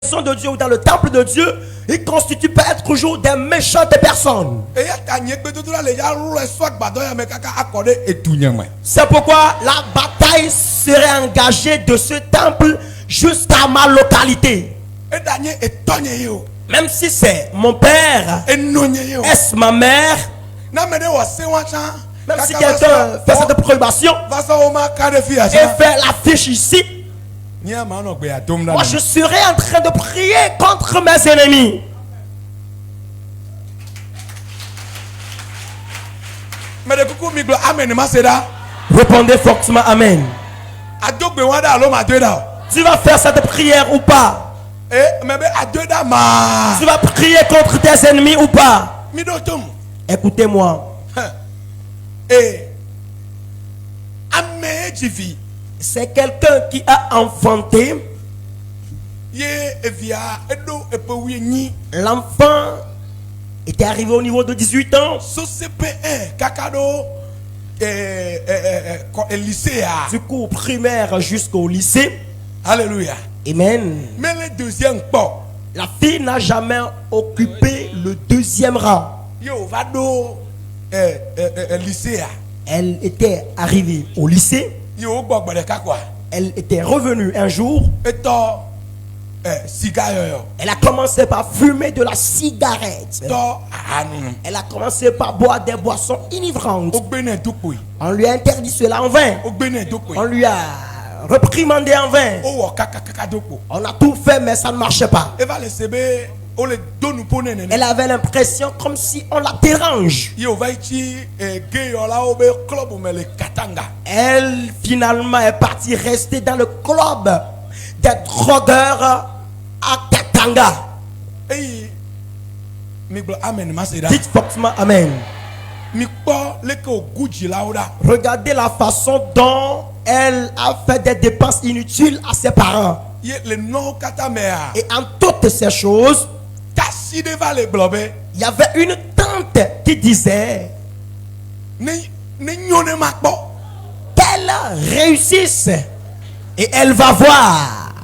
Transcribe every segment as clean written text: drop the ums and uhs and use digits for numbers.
maison de Dieu ou dans le temple de Dieu, ils constituent peut-être toujours des méchantes personnes. C'est pourquoi la bataille serait engagée de ce temple jusqu'à ma localité. Même si c'est mon père, est-ce ma mère? Même si quelqu'un fait cette prohibition et fait l'affiche ici, moi je serai en train de prier contre mes ennemis. Répondez fortement Amen. Tu vas faire cette prière ou pas? Tu vas prier contre tes ennemis ou pas? Écoutez-moi. C'est quelqu'un qui a enfanté. L'enfant était arrivé au niveau de 18 ans. Du cours primaire jusqu'au lycée. Alléluia. Amen. Mais le deuxième pas, la fille n'a jamais occupé le deuxième rang. Elle était arrivée au lycée. Elle était revenue un jour. Elle a commencé par fumer de la cigarette. Elle a commencé par boire des boissons inivrantes. On lui a interdit cela en vain. On lui a reprimandé en vain. On a tout fait mais ça ne marchait pas. Elle avait l'impression comme si on la dérange. Elle finalement est partie rester dans le club des drogueurs à Katanga. Dites fortement Amen. Regardez la façon dont elle a fait des dépenses inutiles à ses parents. Et en toutes ces choses, il y avait une tante qui disait qu'elle réussisse et elle va voir.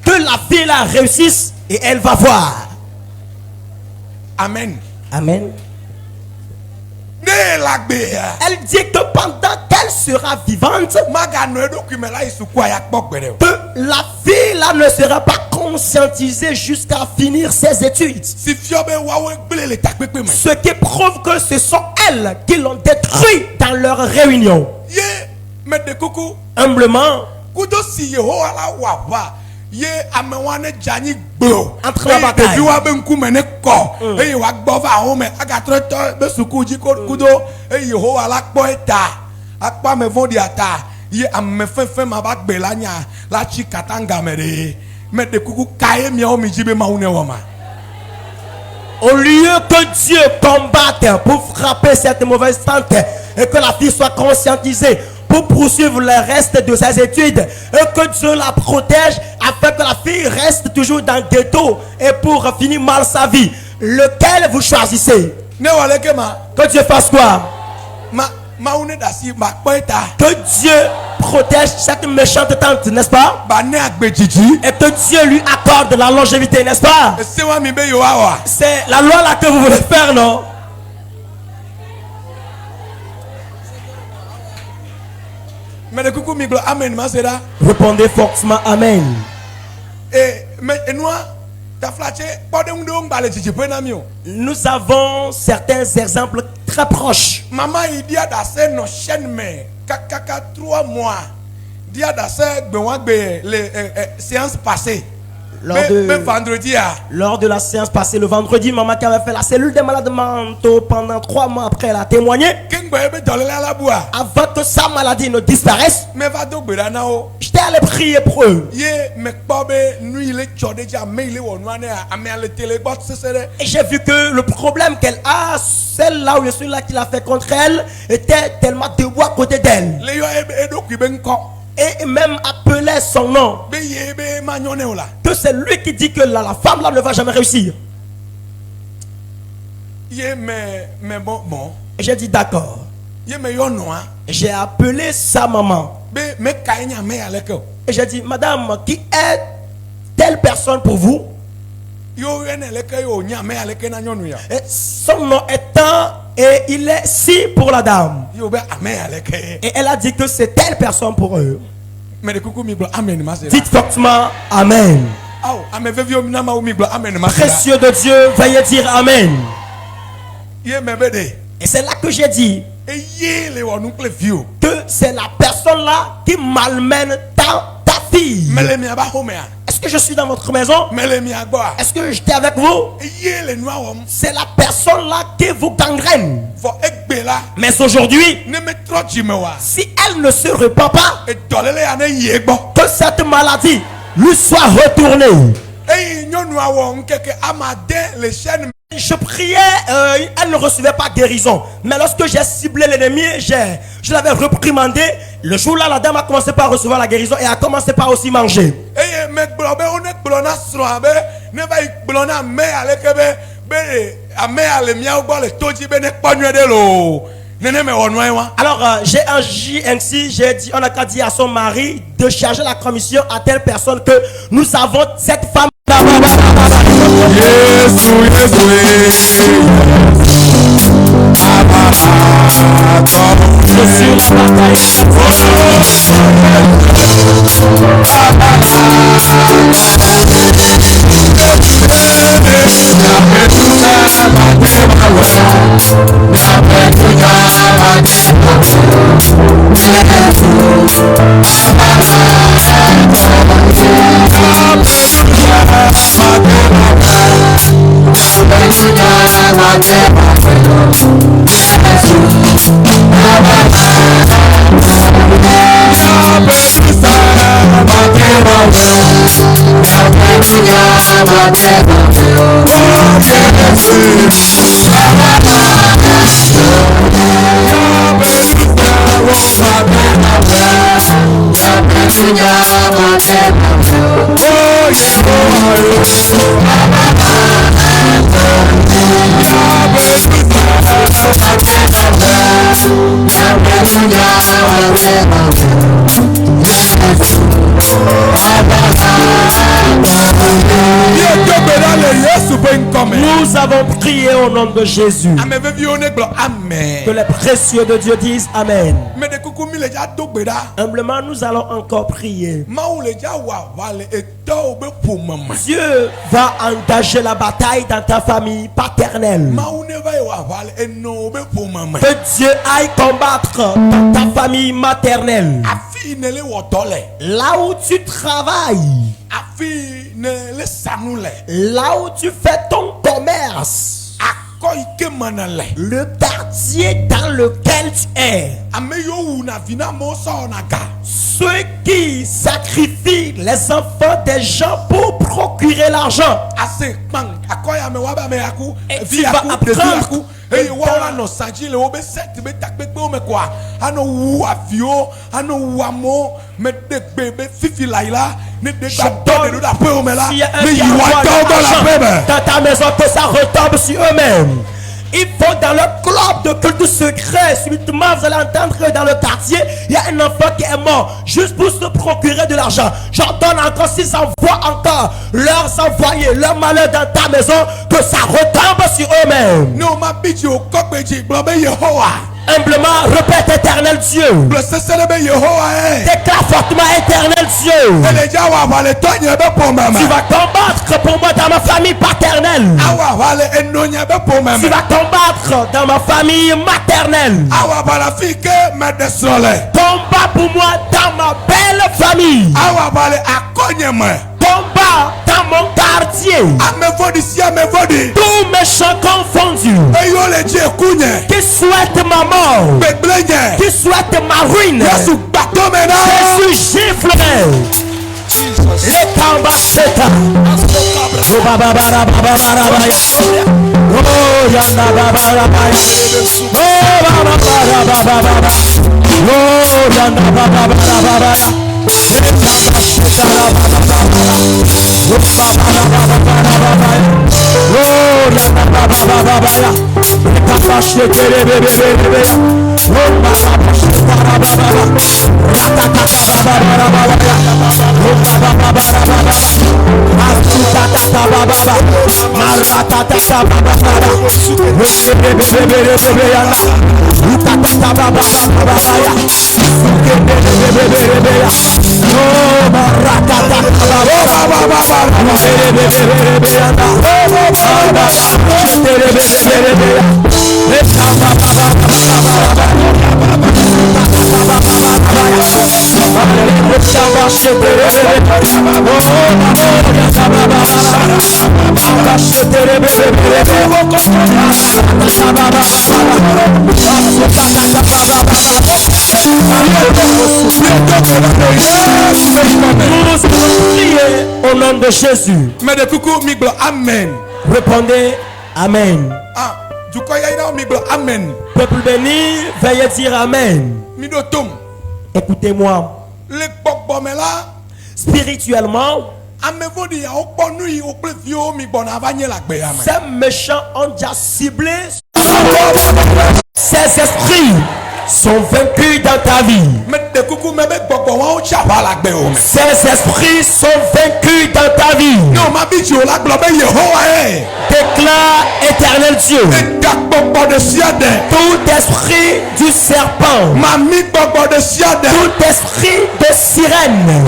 Que la fille la réussisse et elle va voir. Amen. Amen. Elle dit que pendant qu'elle sera vivante, que la fille là ne sera pas conscientisée jusqu'à finir ses études. Ce qui prouve que ce sont elles qui l'ont détruit dans leur réunion. Humblement, entre la bataille, au lieu que Dieu combatte pour frapper cette mauvaise tante et que la fille soit conscientisée pour poursuivre le reste de ses études et que Dieu la protège afin que la fille reste toujours dans le ghetto et pour finir mal sa vie, lequel vous choisissez? Que Dieu fasse quoi? Que Dieu protège cette méchante tante, n'est-ce pas? Et que Dieu lui accorde la longévité, n'est-ce pas? C'est la loi là que vous voulez faire, non? Répondez fortement Amen. Nous avons certains exemples très proches. Maman il dit à dasser nos chaînes mais 3 mois. Dit à dasser les séances passées. Lors de la séance passée le vendredi, maman qui avait fait la cellule des malades mentaux pendant 3 mois après, elle a témoigné. Avant que sa maladie ne disparaisse, j'étais allé prier pour eux. Et j'ai vu que le problème qu'elle a, celle-là où je suis là qui l'a fait contre elle, était tellement debout à côté d'elle. Et même appelait son nom. Que c'est lui qui dit que la femme là ne va jamais réussir. Mais bon. Et j'ai dit d'accord. J'ai appelé sa maman. Et j'ai dit, madame, qui est telle personne pour vous. Yo ene leke yo nyame aleke na nyonu ya. Et son nom est un et il est si pour la dame. Yo be ame aleke. Et elle a dit que c'est telle personne pour eux. Mais de coucou mi blo amen ma c'est. Dites fortement Amen. Oh, ame vevio mi na ma mi blo amen ma c'est. Précieux de Dieu, veuillez dire Amen. Ye me be de. Et c'est là que j'ai dit E ye le wonu kle vio. que c'est la personne là qui malmène ta fille. Mele mi aba home ya. Est-ce que je suis dans votre maison? Mele mi agba. Est-ce que j'étais avec vous? E ye le noa wom. C'est la personne là qui vous gangrène. Fo egbe la. Mais aujourd'hui, Ne me tro jimewa. si elle ne se repent pas, E dolele ya ne ye gbo. que cette maladie lui soit retournée. E nyonu awon keke amade le chaîne. Je priais, elle ne recevait pas guérison. Mais lorsque j'ai ciblé l'ennemi, je l'avais reprimandé. Le jour-là, la dame a commencé par recevoir la guérison et a commencé par aussi manger. E me gbobe one gblona sro abe ne ba gblona me aleke be ame ale mia gbo le toji be ne kponu de lo. Nene me wonu wa. Alors, j'ai agi ainsi, j'ai dit, on a qu'à dire à son mari de charger la commission à telle personne que nous avons cette femme. Je suis la bataille. Nous avons prié au nom de Jésus. Que les précieux de Dieu disent Amen. Humblement, nous allons encore prier. Dieu va engager la bataille dans ta famille paternelle. Que Dieu aille combattre dans ta famille maternelle. Là où tu travailles. Là où tu fais ton commerce. Le quartier dans lequel tu es. Ceux qui sacrifient les enfants des gens pour procurer l'argent. Et tu vas apprendre. Dans ta maison, que ça retombe sur eux-mêmes. Il faut dans le club de culte secret, subitement vous allez entendre que dans le quartier, il y a un enfant qui est mort juste pour se procurer de l'argent. J'entends encore s'ils envoient encore leurs envoyés, leur malheur dans ta maison, que ça retombe sur eux-mêmes. Humblement, répète éternel Dieu. Déclare fortement éternel Dieu. Tu vas combattre pour moi dans ma famille paternelle. Tu vas combattre dans ma famille maternelle. Combat pour moi dans ma belle famille. Combat dans mon quartier. Tous méchants confondus qui souhaitent ma mort, qui souhaitent ma ruine, Jésus gifle. Les combats c'est Au nom de Jésus. Mais de coucou, miglo, amen. Répondez Amen. Ah, du coup, il y a miglo, amen. Peuple béni, veuillez dire Amen. Midotum. Écoutez-moi. Les bokbomela. Spirituellement, ces méchants ont déjà ciblé. Ces esprits sont vaincus dans ta vie. Ces esprits sont vaincus dans ta vie. Déclare éternel Dieu. Tout esprit du serpent. Tout esprit de sirène.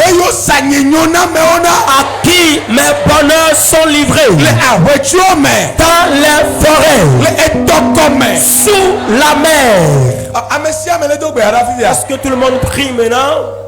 À qui mes bonheurs sont livrés. Dans les forêts. Sous la mer. Est-ce que tout le monde prie maintenant?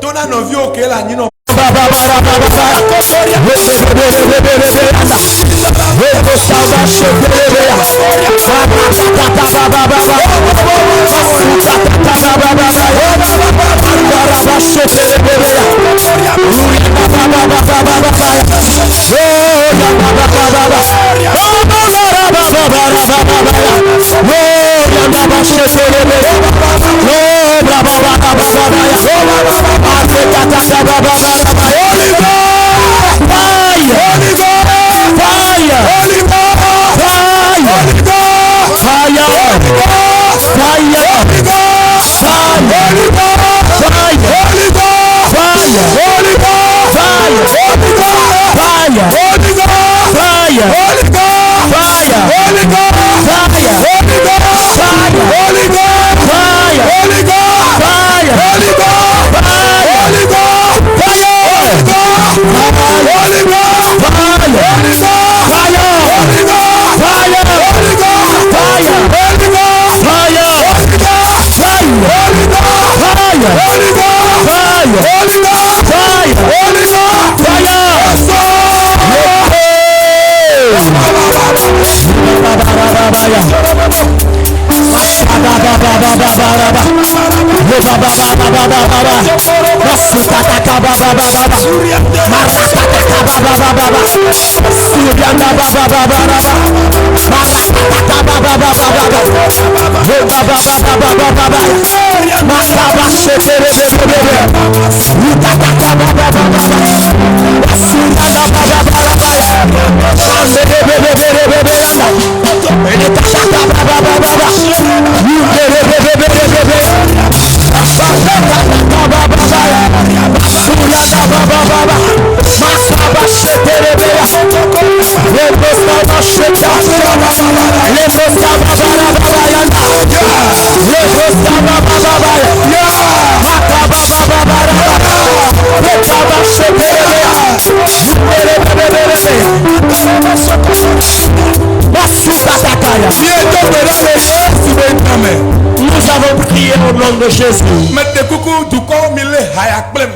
Nous avons prié au nom de Jésus.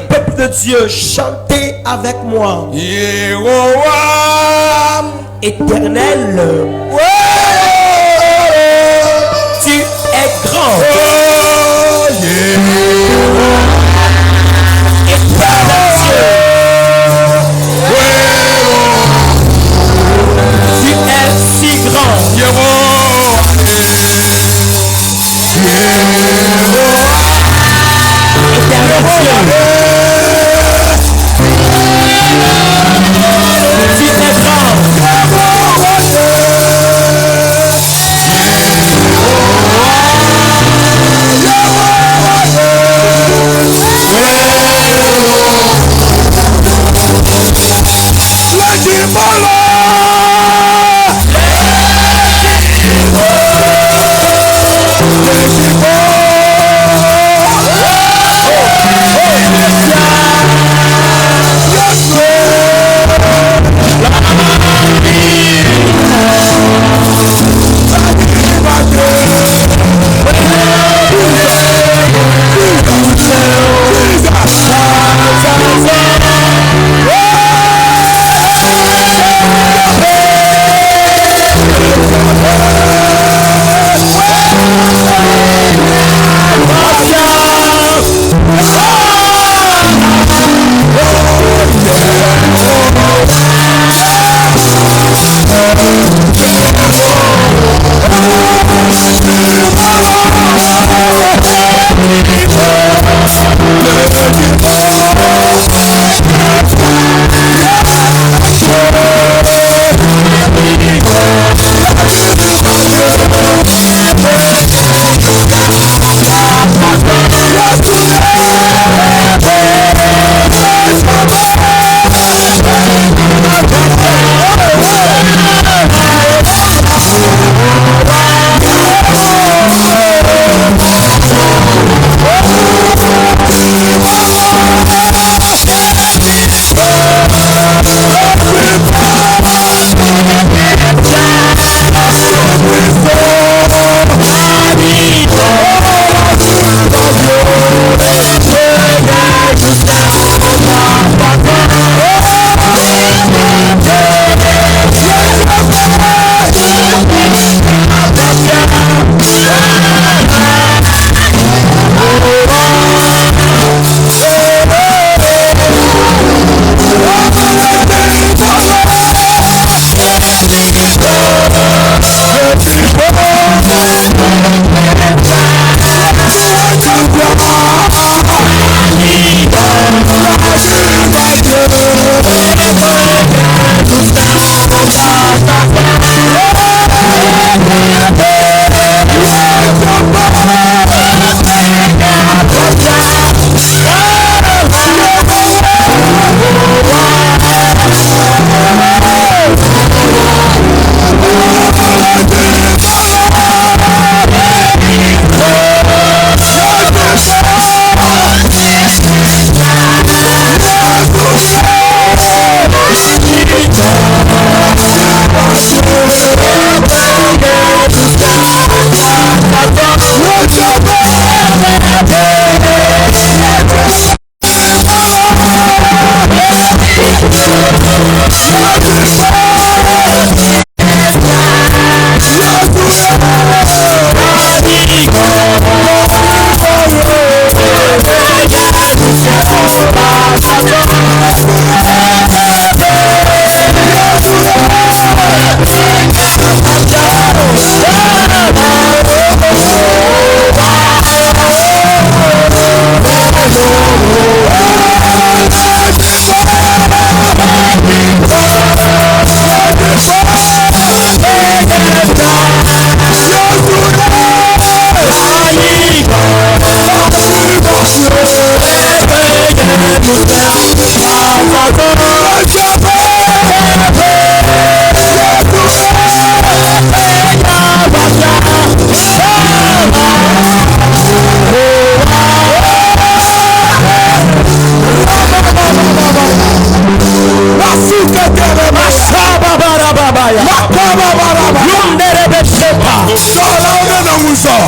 Peuple de Dieu, chantez avec moi. Éternel, tu es grand. Éternel Dieu, tu es si grand. Éternel Dieu, tu es grand.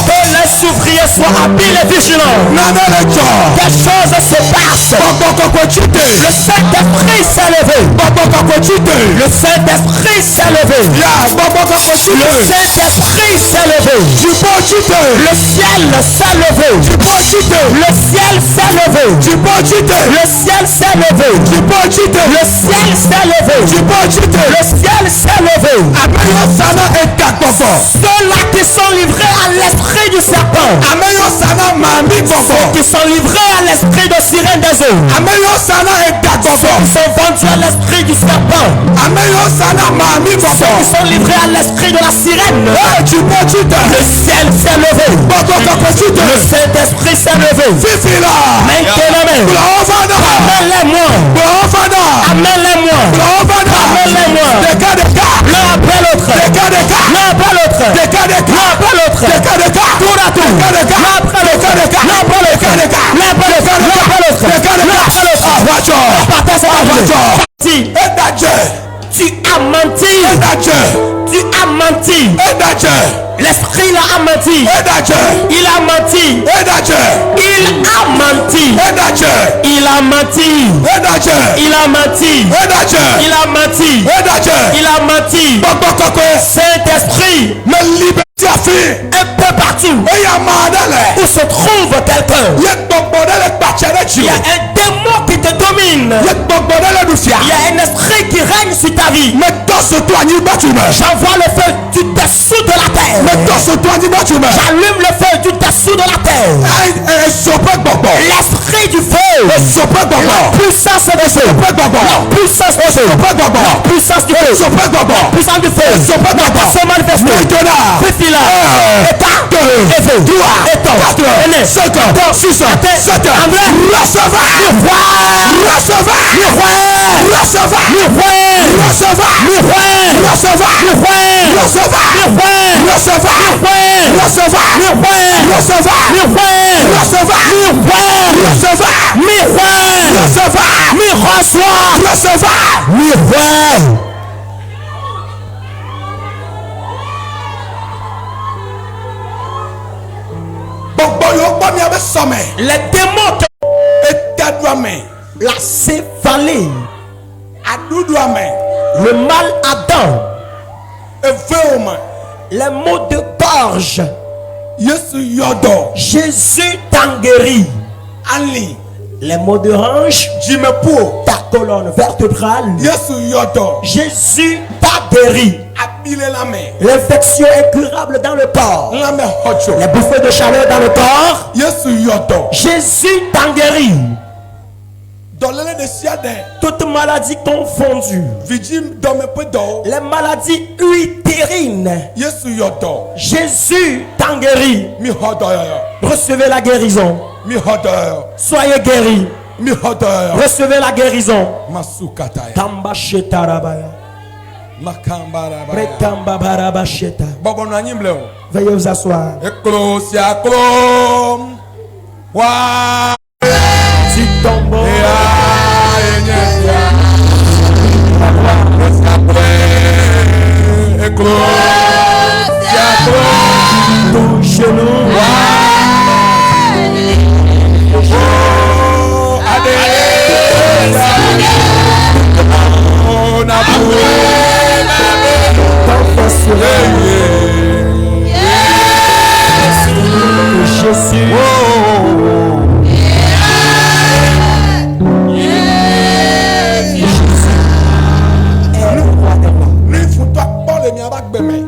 Que les ouvriers soient habiles et vigilants. Quelque chose se passe. Le Saint-Esprit s'est levé. Le Saint-Esprit s'est levé. Le Saint-Esprit s'est levé. Le ciel s'est levé. Le ciel s'est levé. Le ciel s'est levé. Le ciel s'est levé. Le ciel s'est levé. Ceux-là qui sont livrés à l'esprit du serpent. Ceux qui sont livrés à l'esprit de sirène des eaux. Ceux qui sont vendus à l'esprit du serpent. Ceux qui sont livrés à l'esprit de la sirène. Le ciel s'est levé. Le Saint-Esprit s'est levé. Maintenant même. Amène-les-moi. Amène-les-moi. Amène-les-moi. L'un après l'autre. L'un après l'autre. L'un après l'autre. Tour à tour. L'un après l'autre. L'un après l'autre. L'un après l'autre. L'un après l'autre. L'un après l'autre. Partez cette partie. Tu as menti. Tu as menti. L'esprit là a menti. Il a menti. Il a menti. Il a menti. Il a menti. Il a menti. Il a menti. Saint-Esprit, un peu partout où se trouve quelqu'un, il y a un démon qui te domine. Il y a un esprit qui règne sur ta vie. J'envoie le feu du dessous de la terre. J'allume le feu du dessous de la terre. L'esprit du feu. La puissance du feu. La puissance du feu. La puissance du feu. La puissance du feu. Se manifester. Fifila. État. Éve. Éton. 5 6 7 les démons la céphalée, le mal Adam, les maux de gorge, Jésus t'en guérit. Les maux de hanche, ta colonne vertébrale, Jésus t'a guéri. L'infection incurable dans le corps, les bouffées de chaleur dans le corps, Jésus t'en guérit. Toute maladie confondue, les maladies utérines, Jésus t'en guérit. Recevez la guérison. Soyez guéris. Recevez la guérison. Tamba shetarabaya. Rekamba barabasheta. Veuillez vous asseoir. Tu tombes. Ton genou. Jésus.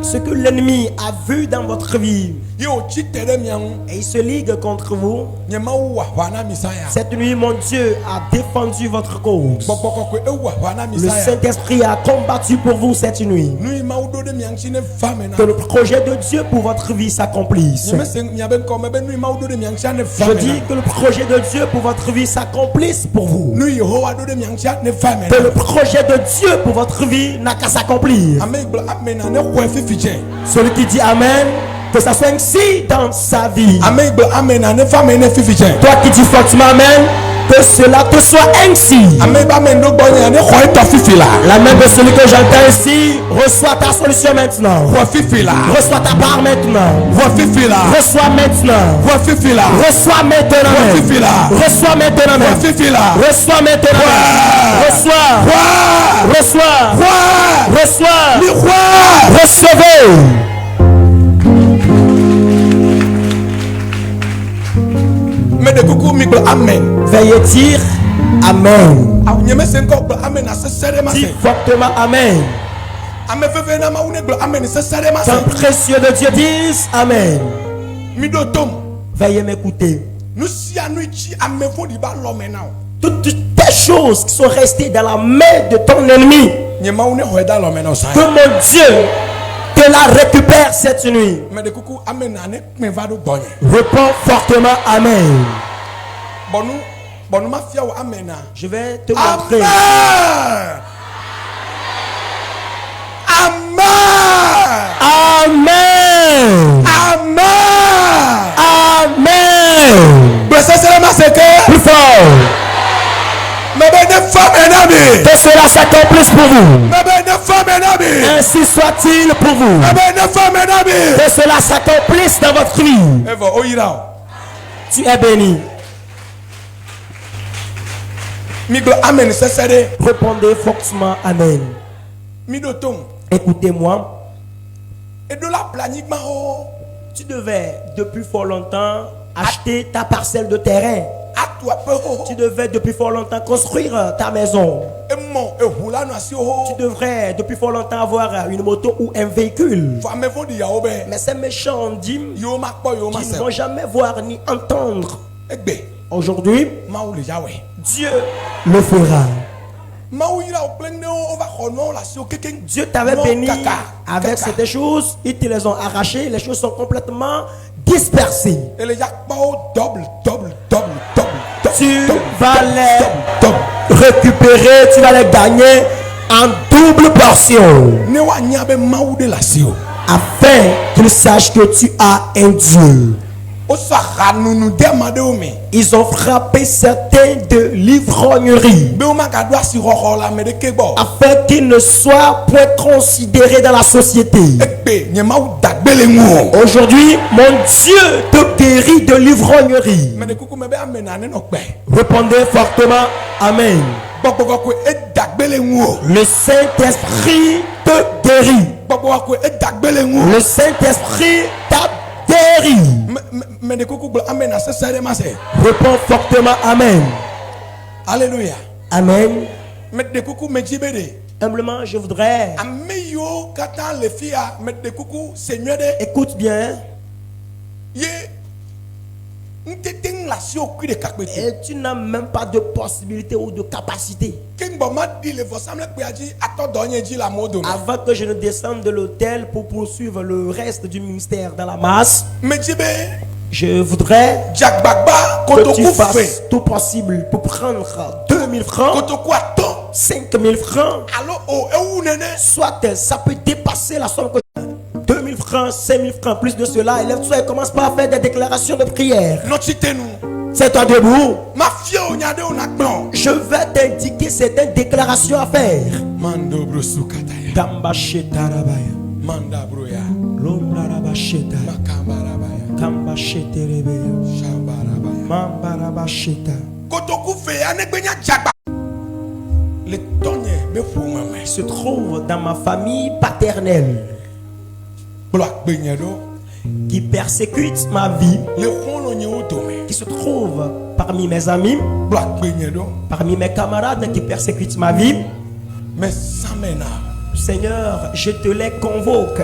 Ce que l'ennemi a vu dans votre vie et il se ligue contre vous. Cette nuit, mon Dieu a défendu votre cause. Le Saint-Esprit a combattu pour vous cette nuit. Que le projet de Dieu pour votre vie s'accomplisse. Je dis que le projet de Dieu pour votre vie s'accomplisse pour vous. Que le projet de Dieu pour votre vie n'a qu'à s'accomplir. Celui qui dit Amen, que ça soit ainsi dans sa vie. Toi qui dis fortement Amen, Que cela te soit ainsi. Ame ba me ndo gbɔnyɛ ne xɔ etɔ fifi la. La main de celui que j'entends ici, reçois ta solution maintenant. Xɔ fifi la. Reçois ta part maintenant. Xɔ fifi la. Reçois maintenant. Xɔ fifi la. Reçois maintenant. Xɔ fifi la. Reçois maintenant. Xɔ fifi la. Reçois maintenant. Reçois. Xɔ. Reçois. Xɔ. Reçois. Ni xɔ. Recevez. Me de kuku mi gblɔ amen. Veuillez dire Amen. Awo nye me se ŋkɔ gblɔ amen na sese ɖe ma Dis se. fortement Amen. Ame veve na ma wo ne gblɔ amen sese ɖe ma se. Saint précieux de Dieu, dis Amen. Mi ɖo tom. Veuillez m'écouter. Nu sia nu dzi ame ƒoɖi ba lɔ me na o. Toutes tes choses qui sont restées dans la main de ton ennemi, Nye mawu ne xɔe da lɔ me na o sa. que mon Dieu te la récupère cette nuit. Me de kuku amen na ne kpɛ va ɖo gbɔnye. Réponds fortement Amen. Bɔnu ma fia wo amen na. Je vais te montrer. Amen. Amen. Amen. Amen. Gbe sese ma se ke. Plus fort. Me be ne fa me na mi. Que cela s'accomplisse pour vous. Me be ne fa me na mi. Ainsi soit-il pour vous. Me be ne fa me na mi. Que cela s'accomplisse dans votre vie. Evo o yira o. Tu es béni. Mi gblɔ amen sese ɖe. Répondez fortement Amen. Mi ɖo tom. Écoutez-moi. Eɖo la ble anyigba o. Tu devais depuis fort longtemps acheter ta parcelle de terrain. Atu aƒe o. Tu devais depuis fort longtemps construire ta maison. Emɔ eʋu la nɔ asi o. Tu devrais depuis fort longtemps avoir une moto ou un véhicule. Fɔ ame ƒoɖi yawo be. Mais ces méchants dîmes Yiwo ma kpɔ yiwo ma qui ne se. vont jamais voir ni entendre. Egbe. Aujourd'hui, Mawu le yawe. Dieu le fera. Mawu yira wo kple newo va xɔ nɔwo le asiwo keke. Dieu t'avait Nɔ béni kaka, avec kaka. ces choses. Ils te les ont arrachées. Les choses sont complètement dispersées. Ele ya kpawo double. Tu vas les double. récupérer. Tu vas les gagner en double portion. Ne wa nya be mawu de le asi o. Afin qu'ils sachent que tu as un Dieu. O sɔ aha nunu de ame aɖewo me. Ils ont frappé certains de l'ivrognerie. Be wo ma gaɖo asi xɔxɔ le ame ɖeke gbɔ. Afin qu'ils ne soient point considérés dans la société. Egbe nye mawu dagbe le ŋu o. Aujourd'hui, mon Dieu te guérit de l'ivrognerie. Me de kuku me be ame na ne nɔ kpɛ. Répondez fortement Amen. Gbɔgbɔ kɔkɔe edagbe le ŋu o. Le Saint-Esprit te guérit. Gbɔgbɔ kɔkɔe edagbe le ŋu o. Le Saint-Esprit t'a guéri. Me de kuku gblɔ ame na sese ɖe ma se. Réponds fortement Amen. Alléluia. Amen. Me de kuku me dzi be ɖe. Humblement, je voudrais, Ame yiwo katã le fia me de kuku se nyuie ɖe. écoute bien, Ye ŋutete ŋu le asiwo kui ɖeka kpe tu. et tu n'as même pas de possibilité ou de capacité. Keŋgbɔ ma ɖi le vɔsamlekpuia dzi atɔ dɔ nye dzi le amewo dome. Avant que je ne descende de l'autel pour poursuivre le reste du ministère dans la masse, Me dzi be je voudrais dzagbagba que tu kotoku fe. fasses tout possible pour prendre 2000 francs, Kotoku atɔ 5000 francs, alo o ewu nene. soit ça peut dépasser la somme que 2000 francs, 5000 francs, plus de cela. Élève-toi et commence par faire des déclarations de prière. Nɔtsi te nu. C'est toi debout. Ma fia o nya ɖewo na gblɔ. Je vais t'indiquer certaines déclarations à faire. Mando bro sukataya. Kamba shetarabaya. Manda bro ya. Lombraraba sheta. Makambarabaya. Kamba sheterebeya. Shabarabaya. Mambaraba sheta. Kotoku fe ya ne gbe nya dzagba. Le tɔnye be ƒome me. Se trouve dans ma famille paternelle Kplɔ agbenye ɖo. qui persécute ma vie, Le xɔlɔ nyewo dome. qui se trouve parmi mes amis, Kplɔ agbenye ɖo. parmi mes camarades qui persécutent ma vie. Me samena. Seigneur, je te les convoque.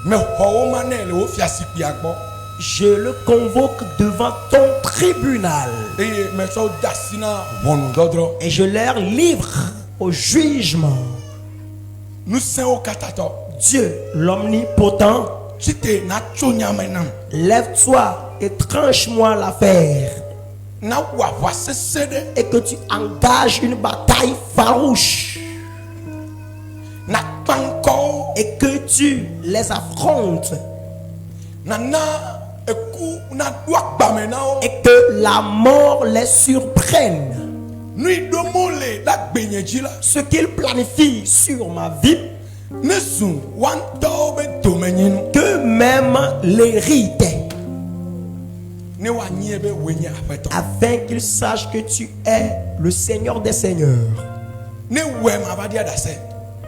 Me xɔwo ma ne le wo fiasikpuia gbɔ. Je le convoque devant ton tribunal Eye me tsɔ da asi na ʋɔnudɔdrɔ̃. et je leur livre au jugement. Nusẽwo katã tɔ. Dieu, l'omnipotent, Tsite na tso nyame nam. lève-toi et tranche-moi l'affaire Na wɔ aʋa sesẽ ɖe. et que tu engages une bataille farouche Na kpa ŋkɔwo. et que tu les affrontes Na na eku na ɖo agbame na wo. et que la mort les surprenne. Nuit de mole la benyeji la. Ce qu'il planifie sur ma vie, Nesu wan tobe domenyin. que même l'hérite, Ne wa nyebe wenye afeto. afin qu'il sache que tu es le Seigneur des Seigneurs. Ne we ma badia dase.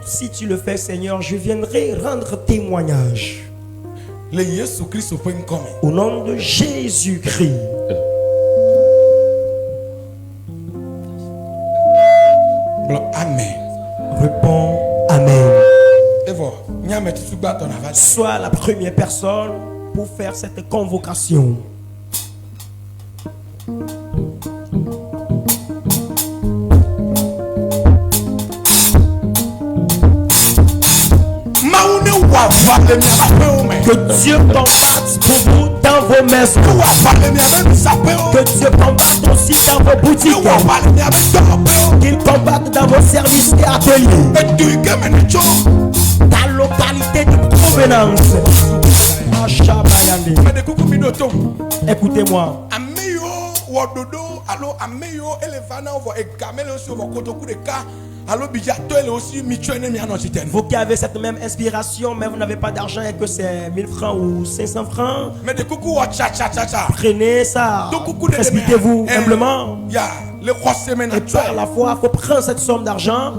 Si tu le fais, Seigneur, je viendrai rendre témoignage. Le Yesu Christ au point comme. Au nom de Jésus-Christ. Amen. Réponds Amen. Et voilà. Nyame tsuba ton avage. Sois la première personne pour faire cette convocation. Maune wa vale mi ape o me. Que Dieu combatte pour vous dans vos maisons. Wa vale mi ape mi sape o. Que Dieu combatte aussi dans vos boutiques. Wa vale mi ape dope o. Qu'il combatte dans vos services et ateliers. E tu ike mene cho. Ta localité de provenance. Machabayande. Me de kuku mi do tom. Écoutez-moi. Ameyo wododo alo ameyo elefana ovo egamele osi ovo kotoku de ka. Alo bija to ele osi mi chwene mi anositen. Vous qui avez cette même inspiration, mais vous n'avez pas d'argent et que c'est 1000 francs ou 500 francs, Me de kuku wa cha cha cha cha. prenez ça. Do kuku de Précipitez-vous humblement. Ya le crosse mena Et par la foi, il faut prendre cette somme d'argent.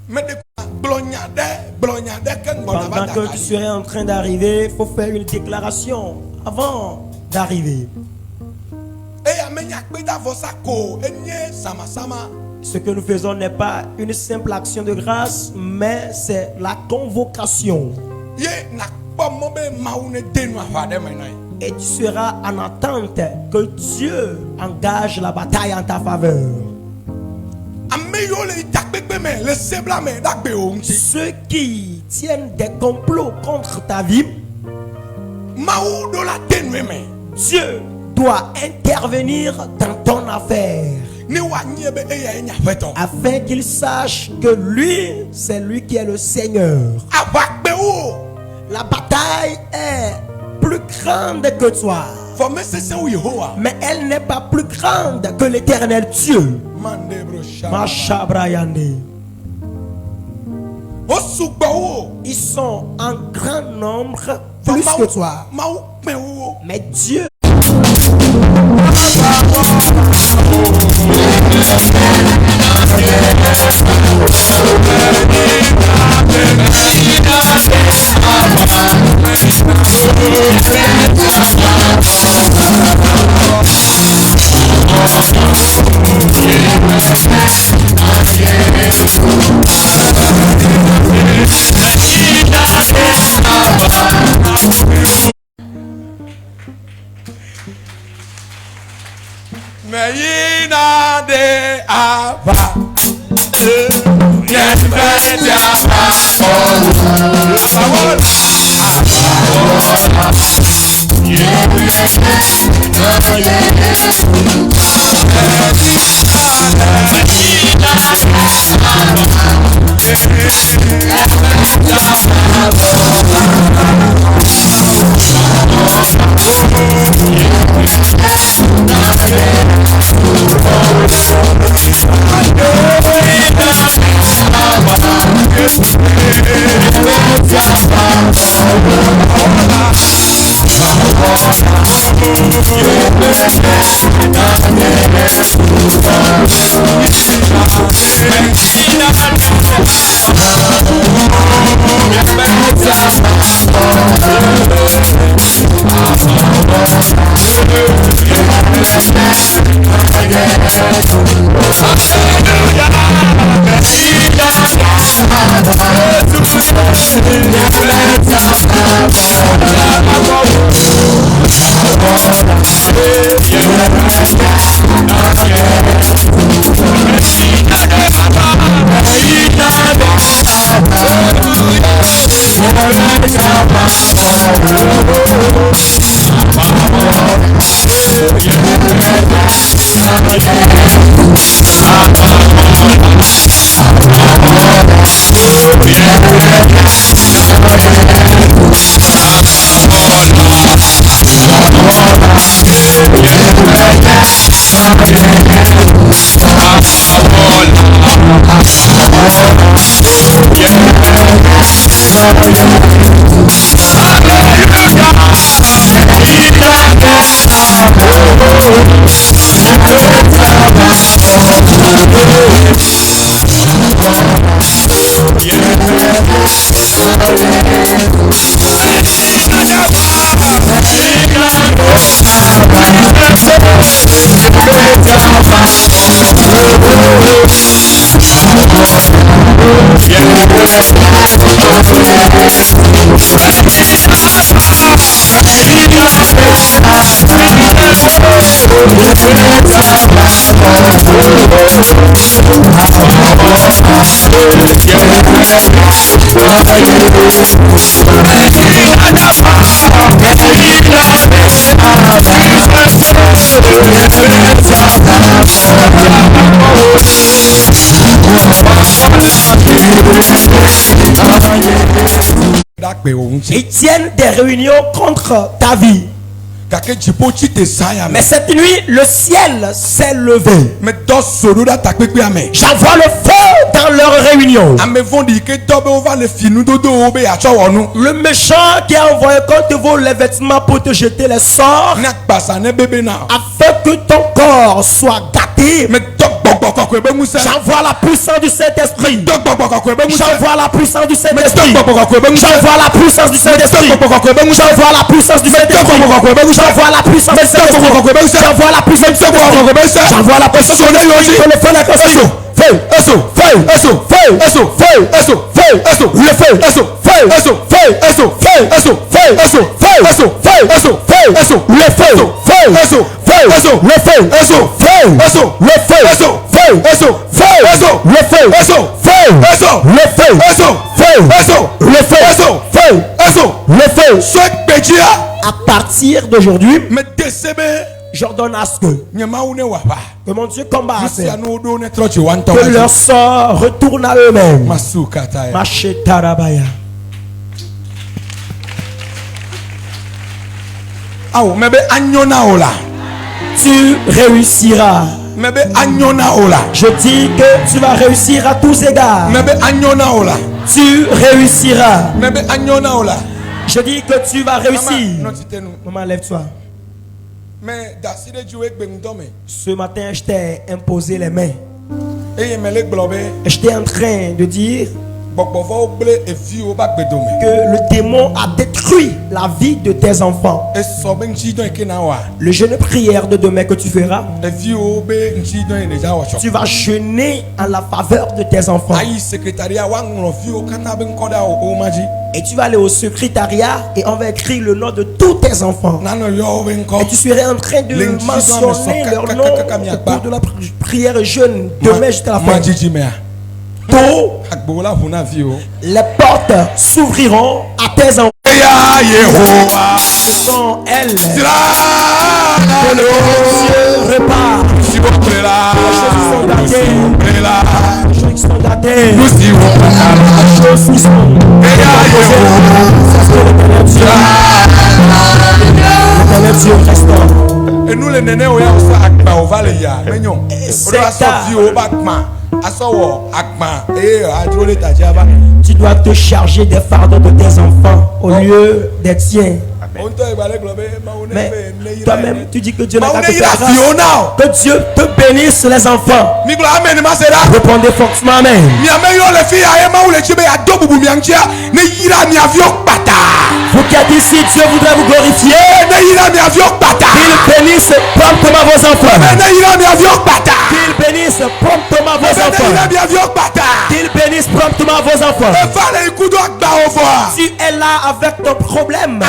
Me de blognade ken bona Pendant que tu bata. serais en train d'arriver, il faut faire une déclaration avant d'arriver. E amenya peda vosa ko enye sama sama. Ce que nous faisons n'est pas une simple action de grâce, mais c'est la convocation. Ye na kpo mo be maune denu afade menai. Et tu seras en attente que Dieu engage la bataille en ta faveur. Ameyo le itakpekpe me le sebla me dagbe o nti. Ceux qui tiennent des complots contre ta vie, Maou do la denu me. Dieu doit intervenir dans ton affaire Ni wa nyebe eya enya feton. afin qu'il sache que lui, c'est lui qui est le Seigneur. Avakbe o. La bataille est plus grande que toi, For me se o Yehowa. mais elle n'est pas plus grande que l'Éternel Dieu. Mande bro shaba. Machabrayande. O sugba o. Ils sont en grand nombre plus que toi. Maou pe o. Mais Dieu Meyina de ava. Ils tiennent des réunions contre ta vie. Mais cette nuit, le ciel s'est levé. J'envoie le feu dans leur réunion. Le méchant qui a envoyé contre vous les vêtements pour te jeter les sorts, afin que ton corps soit gâté. J'envoie la puissance du Saint-Esprit. J'envoie la puissance du Saint-Esprit. J'envoie la puissance du Saint-Esprit. J'envoie la puissance du Saint-Esprit. J'envoie la puissance du Saint-Esprit. J'envoie la puissance du Saint-Esprit. J'envoie la puissance du Saint-Esprit. Feu, à partir d'aujourd'hui, j'ordonne à ce que mon Dieu combatte, que leur sort retourne à eux-mêmes. Tu réussiras. Je dis que tu vas réussir à tous égards. Tu réussiras. Je dis que tu vas réussir. Maman, lève-toi. Ce matin, je t'ai imposé les mains. Et j'étais en train de dire que le démon a détruit la vie de tes enfants. Le jeûne prière de demain que tu feras, tu vas jeûner en la faveur de tes enfants. Et tu vas aller au secrétariat et on va écrire le nom de tous tes enfants. Et tu serais en train de mentionner leur nom au cours de la prière jeûne demain jusqu'à la fin. Les portes s'ouvriront à tes enfants. Ce sont elles que le Dieu répare. Les choses sont datées. Les choses sont datées. Les choses qui sont Dieu restaure. Et nous les nénés tu dois te charger des fardeaux de tes enfants au lieu des tiens. Mais toi-même, tu dis que Dieu n'a pas te faire grâce. Que Dieu te bénisse les enfants. Répondez fortement amen. Vous qui êtes ici, Dieu voudrait vous glorifier. Qu'il bénisse promptement vos enfants. Qu'il bénisse promptement vos enfants. Qu'il bénisse promptement vos enfants. Tu es là avec ton problème.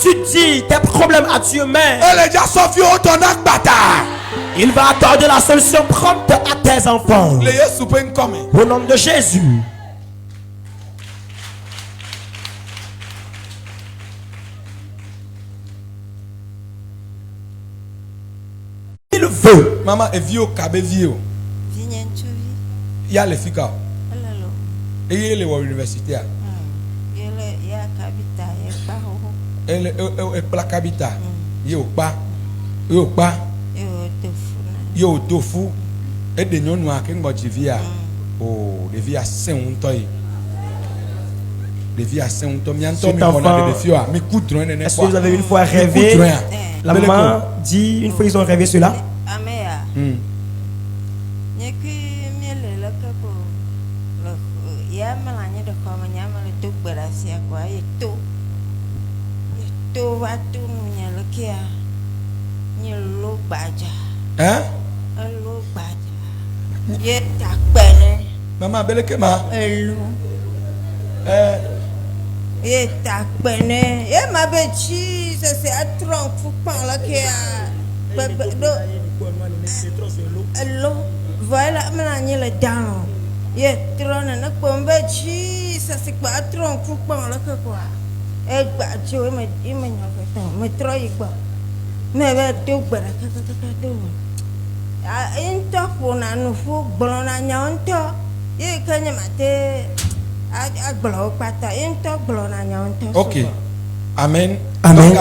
Tu dis tes problèmes à Dieu même. Il va accorder la solution prompte à tes enfants. Au nom de Jésus. Il veut. Maman, et vieux cabé vieux. Il y a les filles. Et il est à l'université. Elle est la capitale. Yo pas. Yo tofu. Et des noirs qui ont dit via. Oh, les via 5 ans. Cet enfant, est-ce que vous avez une fois rêvé? La maman dit une fois ils ont rêvé cela. Hein? Maman, belle que ma. Ma bêtise, c'est un tronc fou par là qui a. Voilà, maintenant, le down. Il est tronc, n'a pas bêtise, ça c'est quoi, un tronc fou par là que quoi. Et bah, tu vois, il me troye quoi. Mais tout, bah, une top on a nous faut blonde à nyonto. Il quand il m'a à blonde pata une top blonde à nyonto. Ok. Amen. Amen.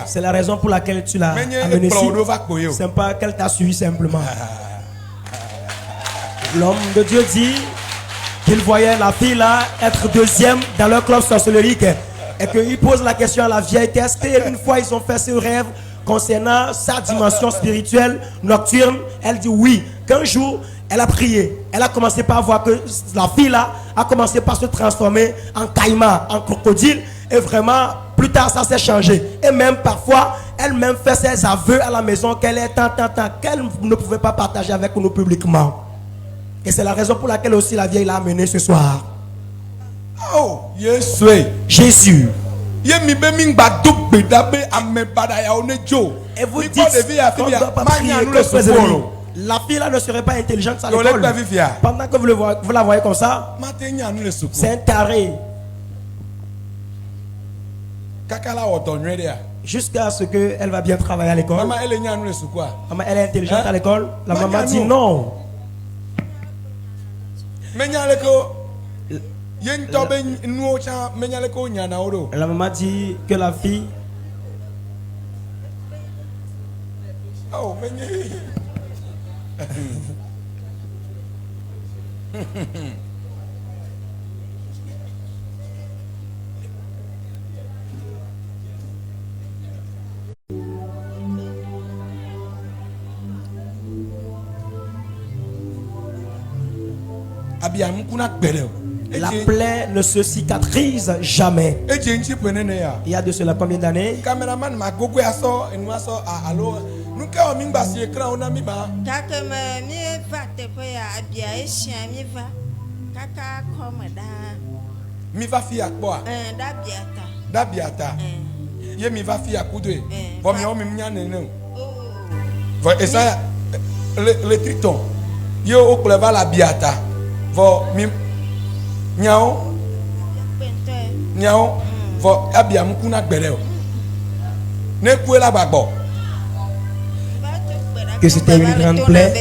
C'est la raison pour laquelle tu l'as amené ici. C'est pas qu'elle t'a suivi simplement. L'homme de Dieu dit qu'il voyait la fille là être deuxième dans leur club sorcellerie et qu'il pose la question à la vieille qu'est-ce qu'une fois ils ont fait ce rêve concernant sa dimension spirituelle nocturne. Elle dit oui, qu'un jour elle a prié, elle a commencé par voir que la fille là a commencé par se transformer en caïman, en crocodile, et vraiment plus tard ça s'est changé, et même parfois elle-même fait ses aveux à la maison qu'elle est tant qu'elle ne pouvait pas partager avec nous publiquement, et c'est la raison pour laquelle aussi la vieille l'a amenée ce soir. Oh Jésus. Et vous dites qu'on ne doit pas prier que la fille là ne serait pas intelligente à l'école. Pendant que vous la voyez comme ça, c'est un taré. Jusqu'à ce qu'elle va bien travailler à l'école. Maman, elle est intelligente à l'école. La maman dit non. La maman dit que la fille. Oh, La plaie ne se cicatrise jamais. Il y a de cela combien d'années? Mi va fi akpo a dabiata ye mi va fi akudo vo mi o mi nya nene vo esa le triton ye o pleva la biata vo mi nyao vo abia mkuna gbere o ne ku la gbagbo que c'était une grande plaie.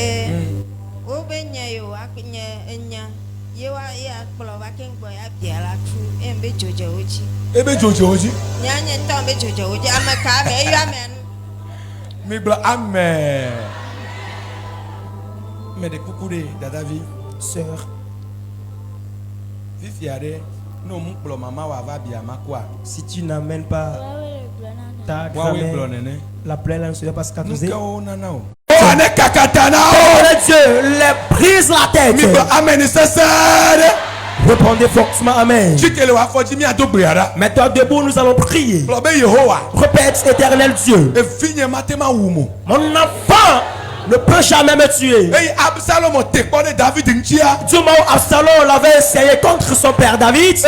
Ebe jojoji. Mi bla amen. Mais de coucou de Dadavi, Sœur, no mon maman va bien ma quoi. si tu n'amènes pas ta grand-mère, la plaie là ne serait pas cicatrisée. Oh Dieu, les brise la tête. Répondez fortement amen. Mets-toi debout, nous allons prier. Répète, éternel Dieu, mon enfant ne peut jamais me tuer. Du moment où Absalom l'avait essayé contre son père David,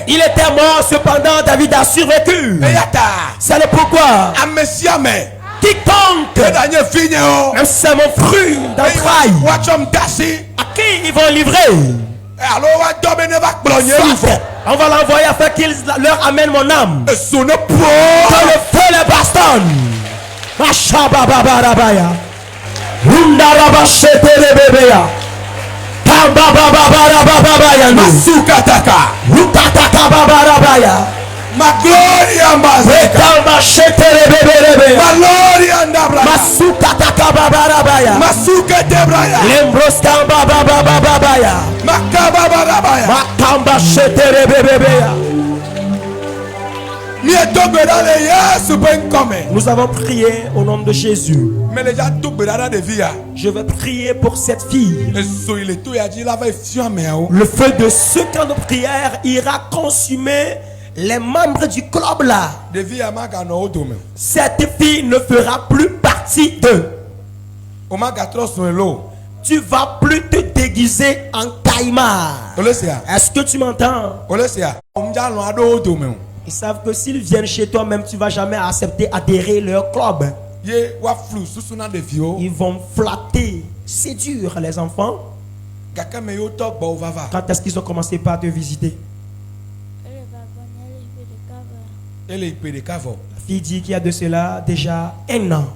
il était mort, cependant David a survécu. C'est le pourquoi quiconque, même si c'est mon fruit d'entrailles, à qui ils vont livrer, on va l'envoyer afin qu'il leur amène mon âme. Que le feu les bastonne. Mashababarabaya. Rundarabasheterebebeya. Kambababarababaya. Masukataka. Rukataka babarabaya. Ma gloria Masukataka. Makababarabaya. Masuke Debraya. Lembroskambababababaya. Makababarabaya. Makamba sheterebebebeya. Nous avons prié au nom de Jésus. Je vais prier pour cette fille. Le feu de ce camp de prière ira consumer les membres du club là. Cette fille ne fera plus partie d'eux. Tu vas plus te déguiser en caïman. Est-ce que tu m'entends? Ils savent que s'ils viennent chez toi, même tu ne vas jamais accepter adhérer leur club. Ils vont flatter, séduire les enfants. Quand est-ce qu'ils ont commencé par te visiter? La fille dit qu'il y a de cela déjà 1 an.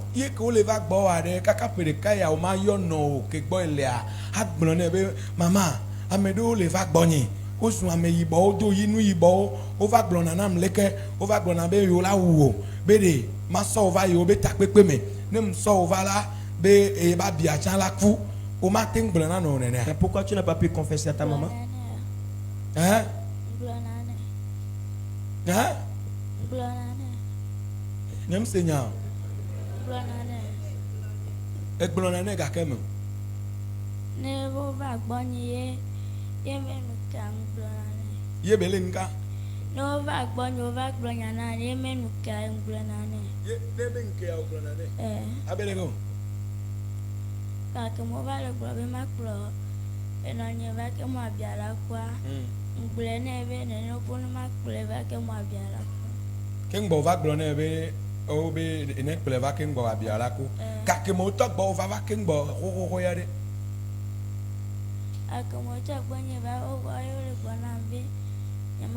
Pourquoi tu n'as pas pu confesser à ta maman? Hein? Hein? Yebelinka. No va gbonyana ye menu ka ngblonane. Ye debenke ya ngblonane. Abelego. Ka ke mo va le gbobe maklo. Eno nye va ke mo abiala kwa. Ngblene be ne no ponu maklo va ke mo abiala kwa. Ke ngbo va glone be o be ne kple va ke ngbo abiala ko. Ka ke mo to gbo va ke ngbo ho ya de. Akomo ta gbonye ba o wa yo le gbona be. Be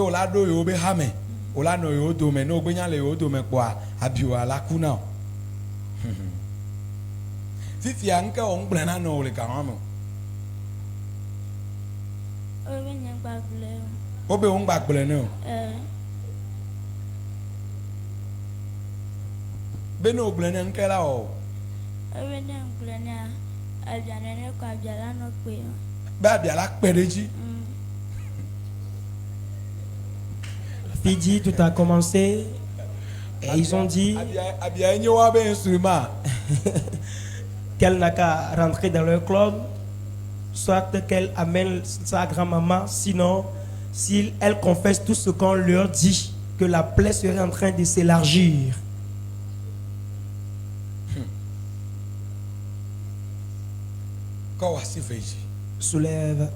ola do yo be hame ola no yo do me no gbenya le yo do me kwa abiwa la kuna fifi anke on gbena no le ka mo o be on gba gbele no be no gbele nke la o La fille dit tout a commencé et ils ont dit qu'elle n'a qu'à rentrer dans leur club, soit qu'elle amène sa grand-maman, sinon si elle confesse tout ce qu'on leur dit, que la plaie serait en train de s'élargir. Soulève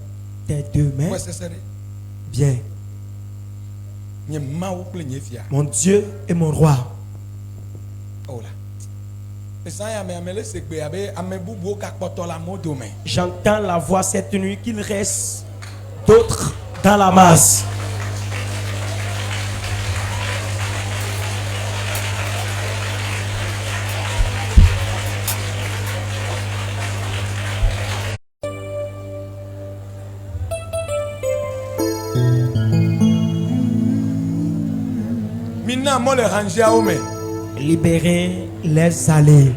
tes 2 mains. Bien. Mon Dieu et mon roi. J'entends la voix cette nuit qu'il reste d'autres dans la masse. Libérer les allées.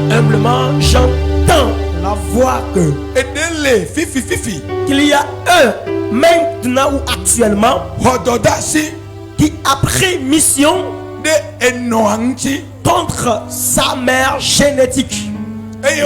Humblement, j'entends la voix qu'il y a un maintenant ou actuellement qui a pris mission contre sa mère génétique. Et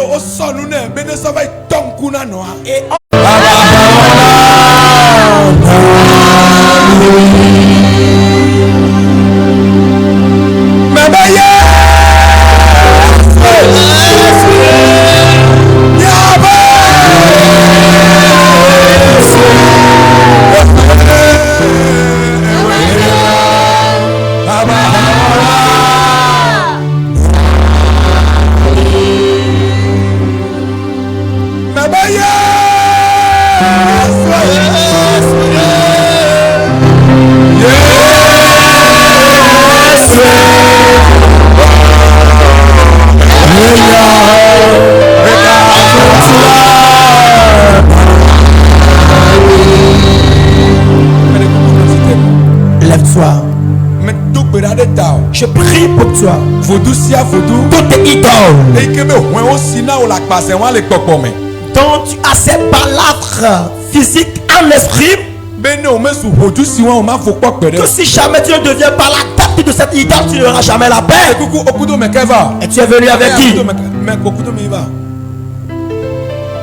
Je prie pour toi. Vaudou sia vaudou. Toutes les idoles Et que ouais aussi na ou la passe moi les pokpomé. dont tu as ces palabres physiques en esprit. Ben non, mais sous vaudou si on m'a faut pas perdre. Que si jamais tu ne deviens pas la tête de cette idole, tu n'auras jamais la paix. Coucou okudo me keva. Et tu es venu avec qui? Mais okudo me va.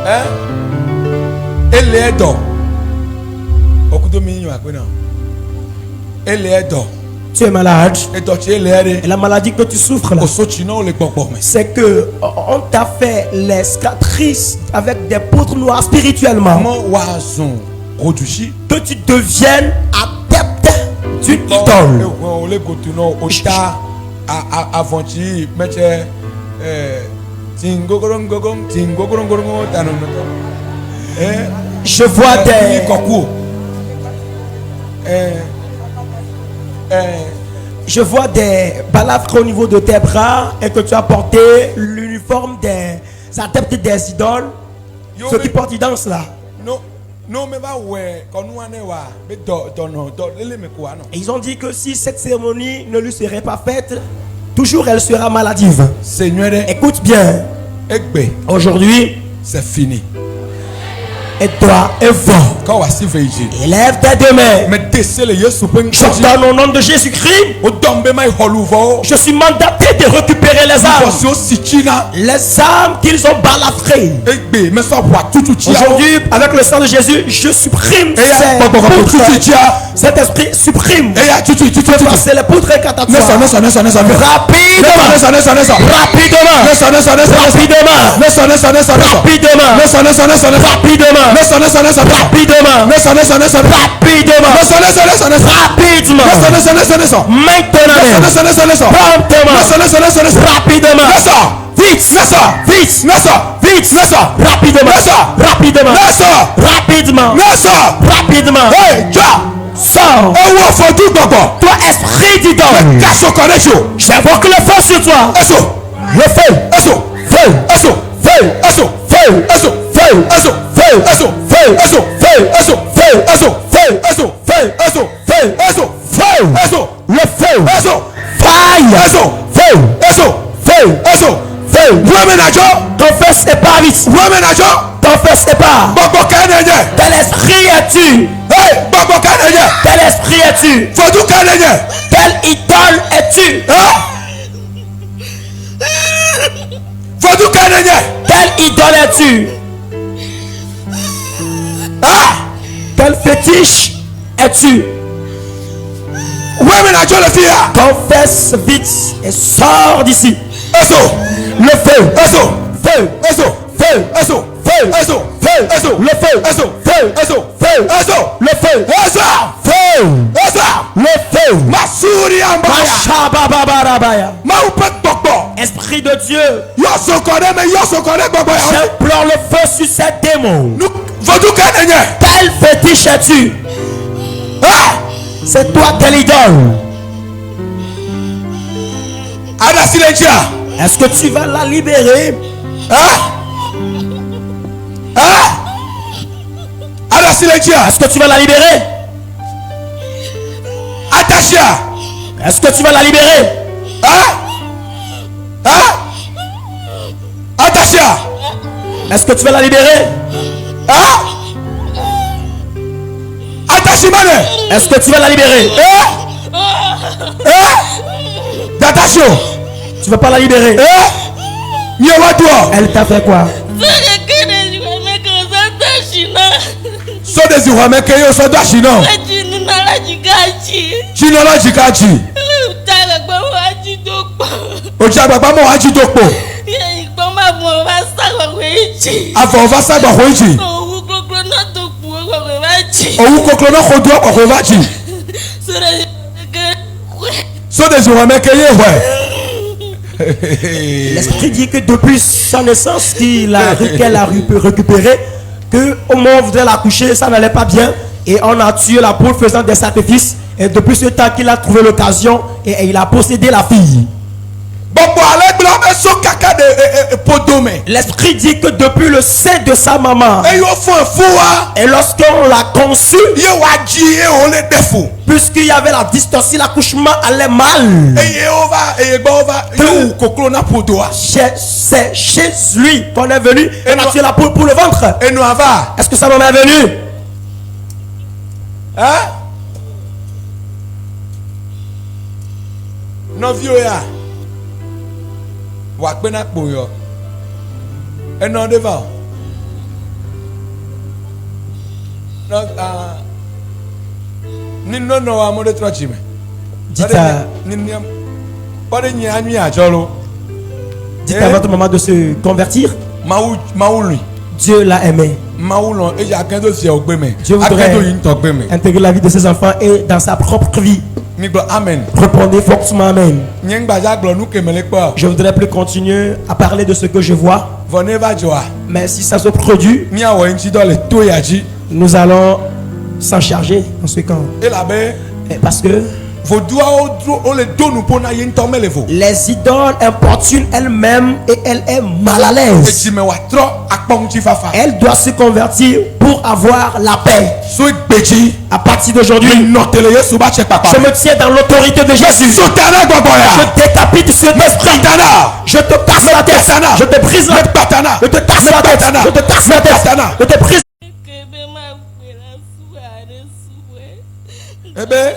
Hein? Elle est do. Okudo me yo akona. Elle est do. Tu es malade. Et toi tu es l'air. Et la maladie que tu souffres là, Osotino les pokpomé. c'est que on t'a fait les cicatrices avec des poutres noires spirituellement. Comment wazon rodushi? Que tu deviennes adepte d'une idole. On les gotuno ota avanti meche tingogorong tanon. Je vois des Koku. je vois des balafres au niveau de tes bras et que tu as porté l'uniforme des adeptes des idoles. Ceux qui portent, ils dansent là. Non, mais va ouais, quand nous en est wa, mais dans les quoi non. Et ils ont dit que si cette cérémonie ne lui serait pas faite, toujours elle sera maladive. Seigneur, Écoute bien, Ekbe, aujourd'hui, c'est fini. et toi, et va. Quand on s'y fait ici, Élève tes deux mains. mais décèle les yeux pour une chose. J'ordonne au nom de Jésus-Christ. Au tombe mai holuvo. Je suis mandaté de récupérer les âmes. Attention si china. Les âmes qu'ils ont balafrées. Ekbe, mais ça voit tout tia. Aujourd'hui, avec le sang de Jésus, je supprime Et ya poutres. tia. Cet esprit supprime. Et ya tu. C'est les poutres incantatoires. Nessa. Rapidement. Nessa. Rapidement. Rapidement. Hey, Sors. Toi, esprit d'idole. J'invoque le feu sur toi. Le feu. Ton feu sépare vite. Ton feu sépare. Quel esprit es-tu? Quel esprit es-tu? Quelle idole es-tu? Quelle idole es-tu? Quel fétiche es-tu? Confesse vite et sors d'ici. Le feu. Esprit de Dieu, j'implore le feu sur ces démons. Quel fétiche es-tu? C'est toi quelle idole? Est-ce que tu vas la libérer? Est-ce que tu vas la libérer? Est-ce que tu vas la libérer? Est-ce que tu vas la libérer? Est-ce que tu vas la libérer? Tu vas pas la libérer? Elle t'a fait quoi? L'esprit dit que depuis sa naissance qu'elle a récupéré, que au moment où on voudrait la coucher, ça n'allait pas bien et on a tué la poule faisant des sacrifices, et depuis ce temps qu'il a trouvé l'occasion et il a possédé la fille. L'esprit dit que depuis le sein de sa maman, et lorsqu'on l'a conçu, puisqu'il y avait la distorsion, l'accouchement allait mal. C'est chez lui qu'on est venu et on a tué la poule pour le ventre. Est-ce que sa maman est venue? Hein? Non, vieux, Wakbena Boyo. Et non devant. Non, non, à mon de trois chimé. Dites à votre maman de se convertir. Dieu l'a aimé. Dieu voudrait intégrer la vie de ses enfants et dans sa propre vie. Amen. Répondez fortement Amen. Je voudrais plus continuer à parler de ce que je vois. Mais si ça se produit, nous allons s'en charger en ce camp. Parce que les idoles importunent elles-mêmes et elle est mal à l'aise. Elle doit se convertir pour avoir la paix. À partir d'aujourd'hui, je me tiens dans l'autorité de Jésus. Je décapite ce esprit. Je te casse la tête. Je te brise la tête. Je te casse la tête. Je te casse la tête. Je te brise. Eh ben,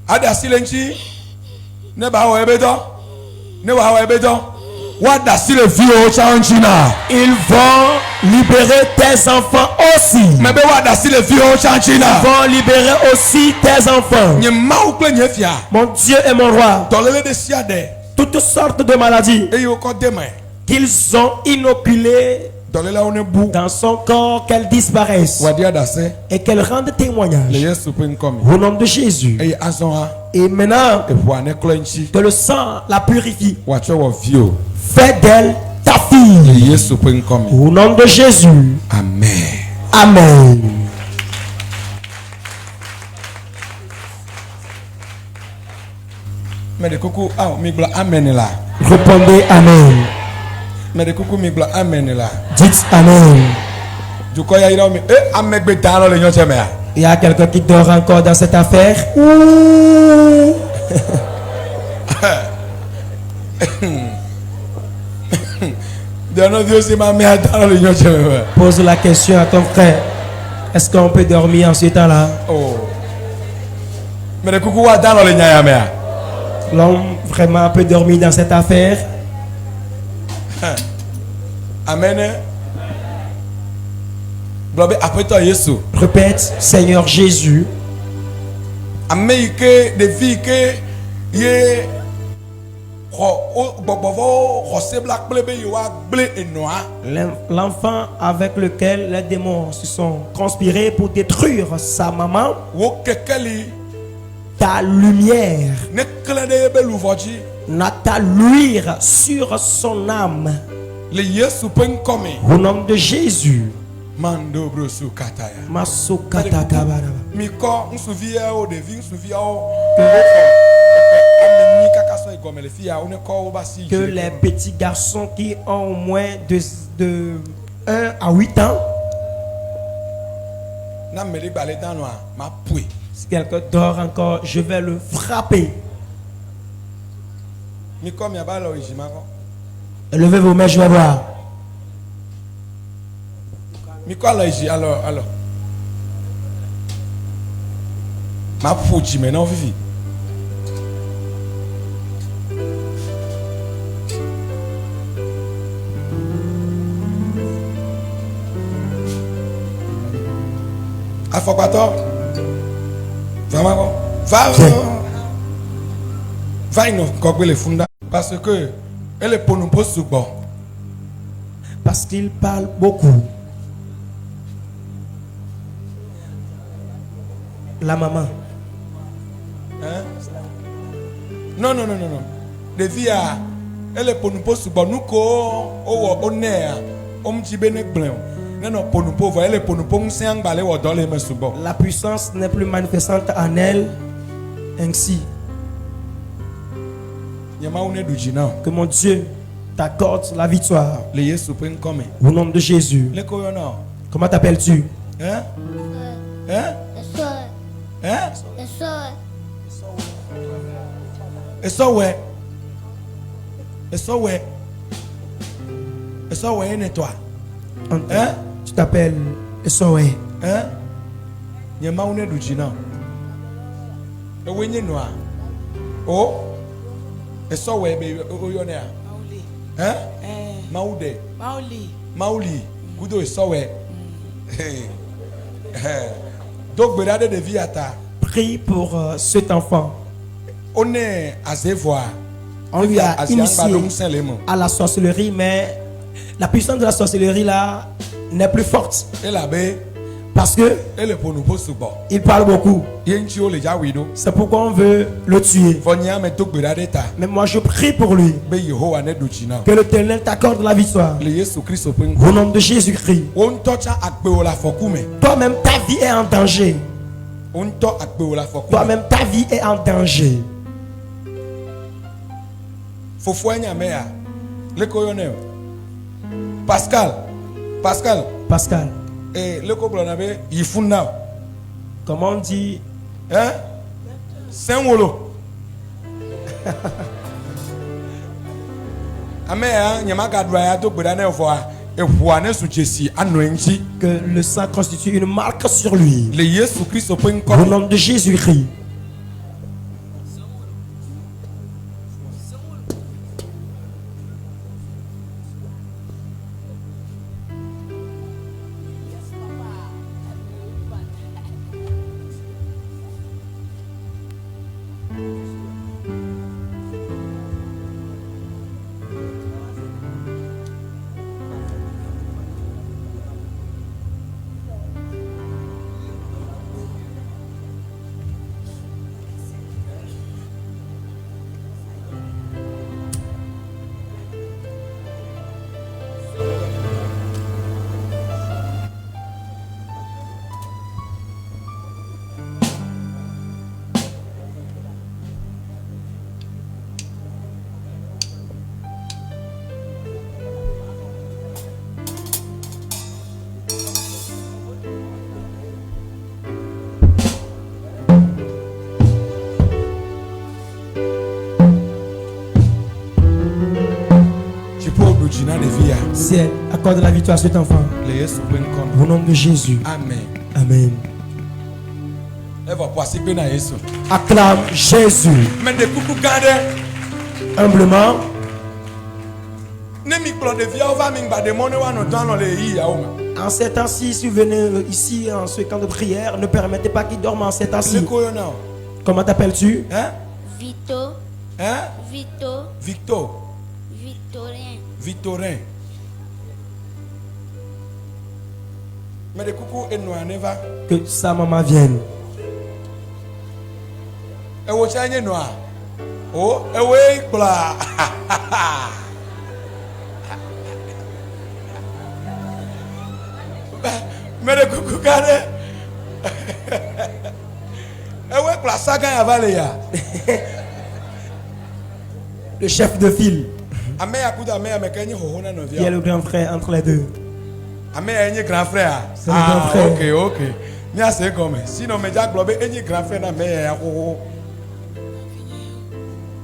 Ada silenci ne ba wa ebedo ne wa ebedo wa da sile fi o chanchina. Ils vont libérer tes enfants aussi. Me be wa da sile fi o chanchina. Ils vont libérer aussi tes enfants. Nye mawu kle nye fia. Mon Dieu et mon roi. Dolele de siade. Toutes sortes de maladies E yo ko demain qu'ils ont inoculées dans son corps, qu'elles disparaissent et qu'elles rendent témoignage au nom de Jésus. Et maintenant que le sang la purifie, fais d'elle ta fille au nom de Jésus. Amen. Amen. Mais de coucou, ah, migla amen là. Répondez Amen. Mais de coucou, migla amen là. Dites Amen. Du coup, il y a quelqu'un qui dort encore dans cette affaire. Pose la question à ton frère. Est-ce qu'on peut dormir en ce temps-là? Mais de coucou, dans le nyayamea. L'homme vraiment peut dormir dans cette affaire. Amen. Répète, Seigneur Jésus. L'enfant avec lequel les démons se sont conspirés pour détruire sa maman. Ta lumière n'a qu'à luire sur son âme. Au nom de Jésus. Que les petits garçons qui ont moins de 1 à 8 ans, si quelqu'un dort encore, je vais le frapper. Levez vos mains, je vais voir. Alors. Ma fouti maintenant, Vivi. Afokato. Va ino kokbe le funda parce que elle est pour nous poser bon. Parce qu'il parle beaucoup. La maman. Hein? Non. Les filles, elle est pour nous poser bon. Nous ko o honneur. On m'ti bene blanc. La puissance n'est plus manifestante en elle. Ainsi, que mon Dieu t'accorde la victoire. Au nom de Jésus. Comment t'appelles-tu? Hein? Hein? Hein? Et ça ouais. Et ça ouais. Et ça ouais nettoie. Hein? Tu t'appelles Esoé. Hein? Yama une dujina. Et wenye noa. Oh? Et ça ouais be oyonea. Hein? Maude. Mauli. Kudo et ça ouais. Donc berade de viata. Prie pour cet enfant. On est à Zévoir. On lui a initié à la sorcellerie, mais la puissance de la sorcellerie là n'est plus forte. Parce que il parle beaucoup. C'est pourquoi on veut le tuer. Mais moi je prie pour lui. Que l'Éternel t'accorde la victoire. Au nom de Jésus-Christ. Toi-même ta vie est en danger. Toi-même ta vie est en danger. Pascal. Et le couple avait Yifuna. Comment on dit? Hein? Saint-Wolo. Que le sang constitue une marque sur lui. Au nom de Jésus-Christ. Ciel, accorde la victoire à cet enfant. Au nom de Jésus. Amen. Amen. Acclame Jésus. Humblement. En ces temps-ci, si vous venez ici en ce camp de prière, ne permettez pas qu'il dorme en ces temps-ci. Comment t'appelles-tu? Hein? Vito. Hein? Victorien. Victorin. Mais de coucou et nous neva. Que sa maman vienne. Et vous changez noir. Oh, et oui, bla. Mais de coucou gardez. Et oui, bla, ça gagne à Valéa. Le chef de file. Qui est le grand frère entre les deux? C'est le grand frère. Ok. C'est comme sinon, mais Jack Globe est grand frère.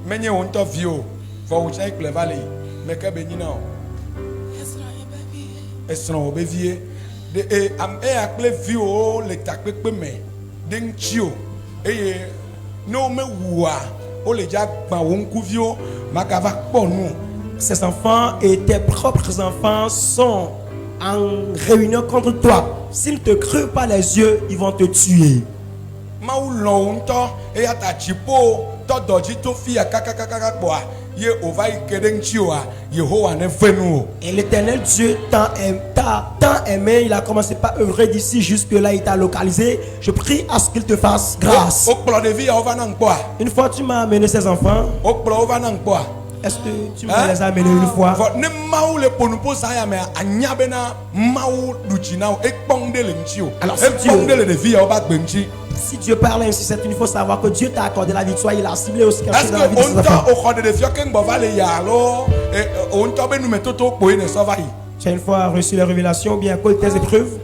Mais on t'a vu. Faut que tu ailles valley. Mais que bénina. Est-ce qu'on peut vivre? Et appelé vieux les tacles mais d'un chio. Et non, mais ouah. Oh les Jack, ma wonkuvio, ma cava pour nous. Ces enfants et tes propres enfants sont en réunion contre toi. S'ils ne te crevent pas les yeux, ils vont te tuer. Et l'Éternel Dieu t'a tant aimé, il a commencé par œuvrer d'ici jusque là, il t'a localisé. Je prie à ce qu'il te fasse grâce. Une fois tu m'as amené ces enfants, Est-ce que tu me les as amenés une fois? Ne maou le ponupo saya me anyabena maou duchinao ekpongde le mchio. Alors ekpongde le defi au bak benchi. Si Dieu parle ainsi, c'est une faut savoir que Dieu t'a accordé la victoire. Il a ciblé aussi quelque chose Est-ce dans la vie de ses que enfants. on t'a accordé des fios qu'un bovale yalo et on t'a ben nous mettre tout pour une sauvaille. Tu as une fois reçu les révélations ou bien à cause de tes épreuves?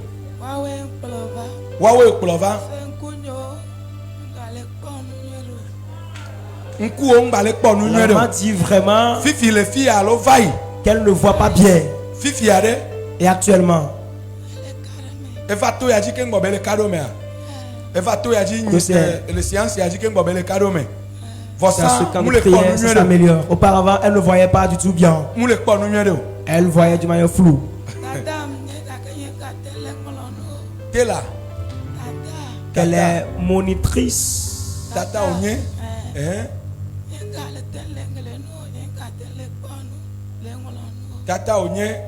Waouh plova. La maman dit vraiment Fifi les filles à l'ovaille qu'elle ne voit pas bien. Fifi a des Et actuellement, elle va tout y a dit qu'un bobel cadeau mais elle va tout y a dit les sciences y a dit qu'un bobel cadeau mais c'est à ce qu'en prière ça s'améliore. Auparavant, elle ne voyait pas du tout bien. Elle voyait d'une manière floue. Qu'elle est monitrice. Tata Onye, Tata Onye,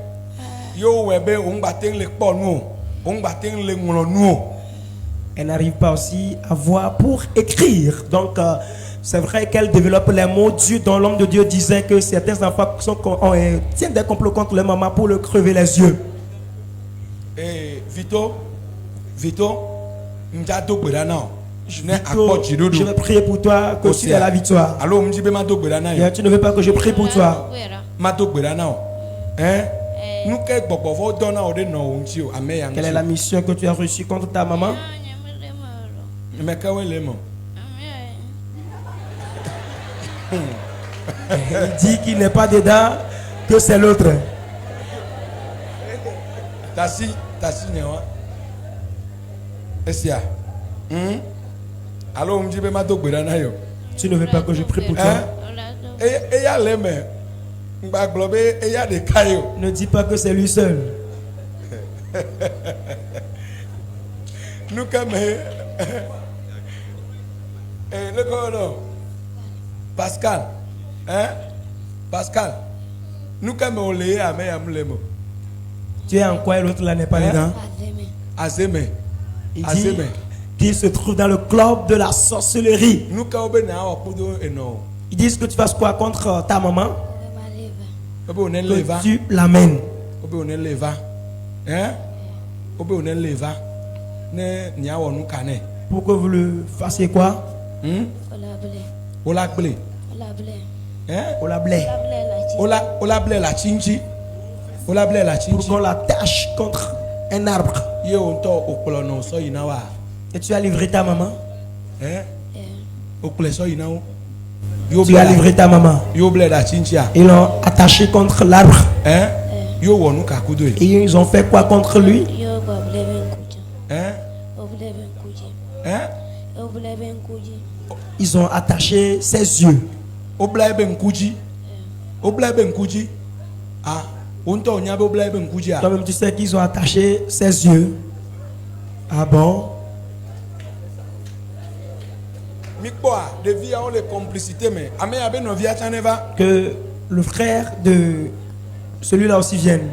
yo webe on bateng le ponu, on bateng le ngolonu. Elle n'arrive pas aussi à voir pour écrire. Donc, c'est vrai qu'elle développe les mots Dieu dont l'homme de Dieu disait que certains enfants tiennent des complots contre les mamans pour leur crever les yeux. Et Vito, je vais prier pour toi que tu aies la victoire. Bien, tu ne veux pas que je prie pour toi. Quelle est la mission que tu as reçue contre ta maman? Il dit qu'il n'est pas dedans, que c'est l'autre. Tassi, Néwa. Essia. Alors, on me dit que tu ne veux pas que je prie pour toi? Et il y a les mains. Il y a des cailloux. Ne dis pas que c'est lui seul. Nous, comme. Le corps, Pascal. Pascal. Nous, comme on l'est à Mayamlemo. Tu es en quoi et l'autre là n'est pas dedans? Azeme. Il dit qu'il se trouve dans le club de la sorcellerie. Ils disent que tu fasses quoi contre ta maman? Que tu l'amènes. Pour que vous le fassiez quoi? Pour qu'on l'attache contre un arbre. Et tu as livré ta maman? Tu as livré ta maman. Ils l'ont attaché contre l'arbre. Et ils ont fait quoi contre lui? Ils ont attaché ses yeux. Toi-même tu sais qu'ils ont attaché ses yeux. Ah bon? Que le frère de celui-là aussi vienne.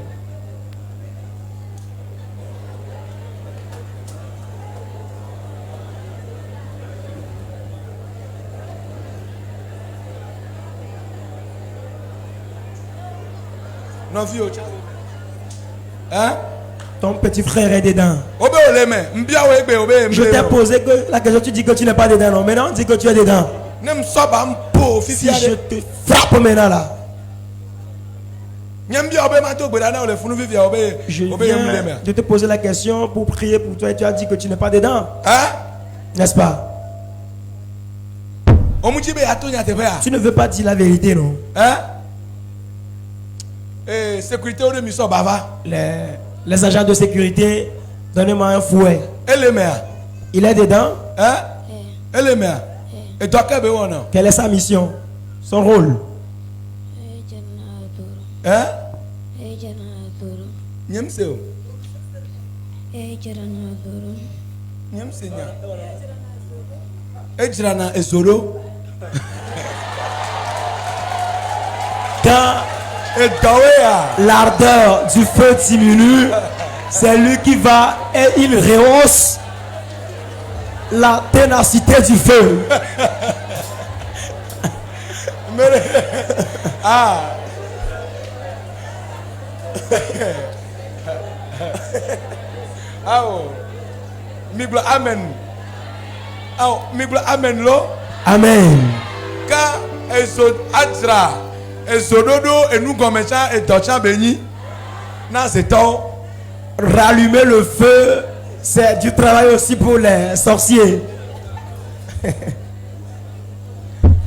Hein? Ton petit frère est dedans. Je t'ai posé que la question, tu dis que tu n'es pas dedans. Non, maintenant on dit que tu es dedans. Si je te frappe maintenant là. Je viens de te poser la question pour prier pour toi et tu as dit que tu n'es pas dedans. Hein? N'est-ce pas? Tu ne veux pas dire la vérité, non? Hein? Sécurité de mission Bava. Les agents de sécurité, donnez-moi un fouet. Il est dedans? Hein? Et toi, quelle est sa mission? Son rôle? Hein? Quand l'ardeur du feu diminue, c'est lui qui va et il rehausse la ténacité du feu. Ah. Ah oh. Miglo amen. Ah miglo amen lo. Amen. Ka ezo atra ezododo enu gomecha etocha beni. Na c'est tout. Rallumer le feu, c'est du travail aussi pour les sorciers.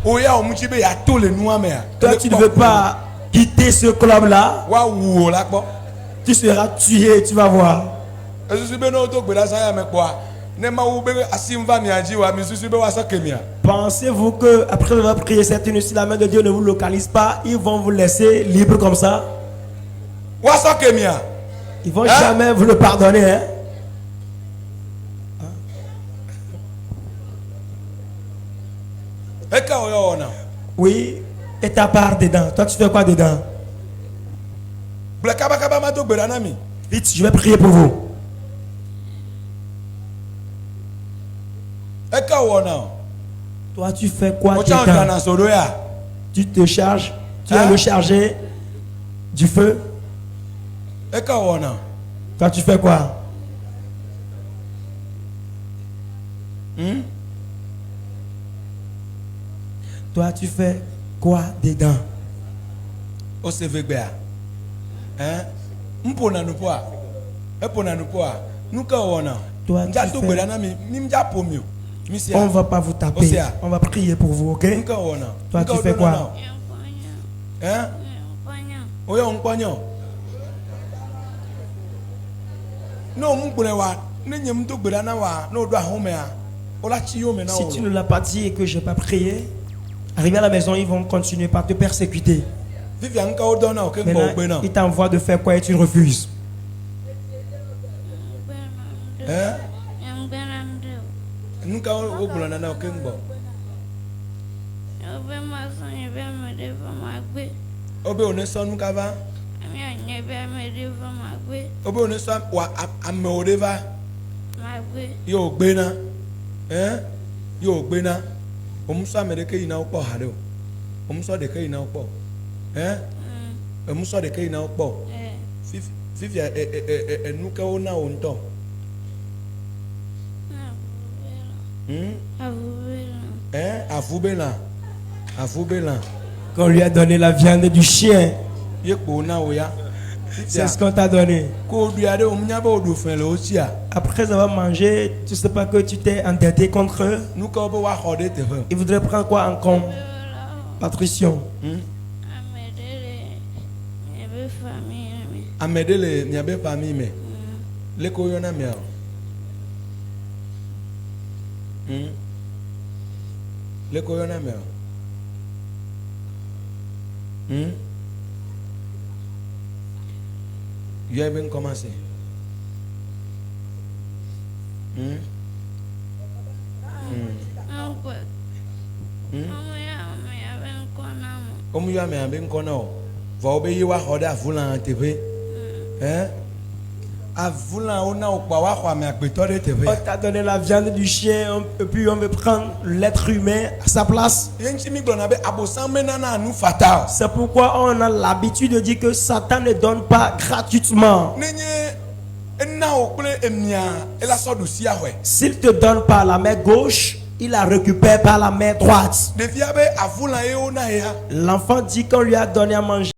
Oya omuchibe ya to le noa me. Toi, tu ne veux pas quitter ce club-là. Wa wo la po. Tu seras tué, tu vas voir. Pensez-vous que après avoir prié cette nuit, si la main de Dieu ne vous localise pas, ils vont vous laisser libre comme ça? Ils vont jamais vous le pardonner, hein? Oui, et ta part dedans. Toi, tu fais quoi dedans? Vite, je vais prier pour vous. Toi, tu fais quoi dedans? Tu te charges? Tu es le chargé du feu? Toi, tu fais quoi? Toi, tu fais quoi dedans? Au CVB. Hein? Mpona nupoa. Epona nupoa. Nuka wona. Toi, tu fais... On va pas vous taper. On va prier pour vous, ok? Toi, tu fais quoi? Hein? Oya onpanyo. No mbulewa. Nenyemto gbedana wa no do ahomea. Si tu ne l'as pas dit et que je n'ai pas prié, arrivé à la maison, ils vont continuer par te persécuter. Maintenant, ils t'envoient de faire quoi et tu refuses. Omusa medeke ina okpo hado. Omusa de ke ina okpo. Omusa de ke ina okpo. Fifi enuka ona onto. Afubela. Afubela. Qu'on lui a donné la viande du chien. Yekpo na oya. C'est ce qu'on t'a donné. Après avoir mangé, tu ne sais pas que tu t'es endetté contre eux. Ils voudraient prendre quoi en compte? Patricion. Amedele niabe famille me. Leko yona me. Leko yona me. You have been commencé. Comme you avez bien connu, va obéir à Hoda Voulan TV. À Voulan, on a au Pawa, mais à Bétore TV. On t'a donné la viande du chien, et puis on veut prendre l'être humain à sa place. C'est pourquoi on a l'habitude de dire que Satan ne donne pas gratuitement. S'il te donne par la main gauche, il la récupère par la main droite. L'enfant dit qu'on lui a donné à manger.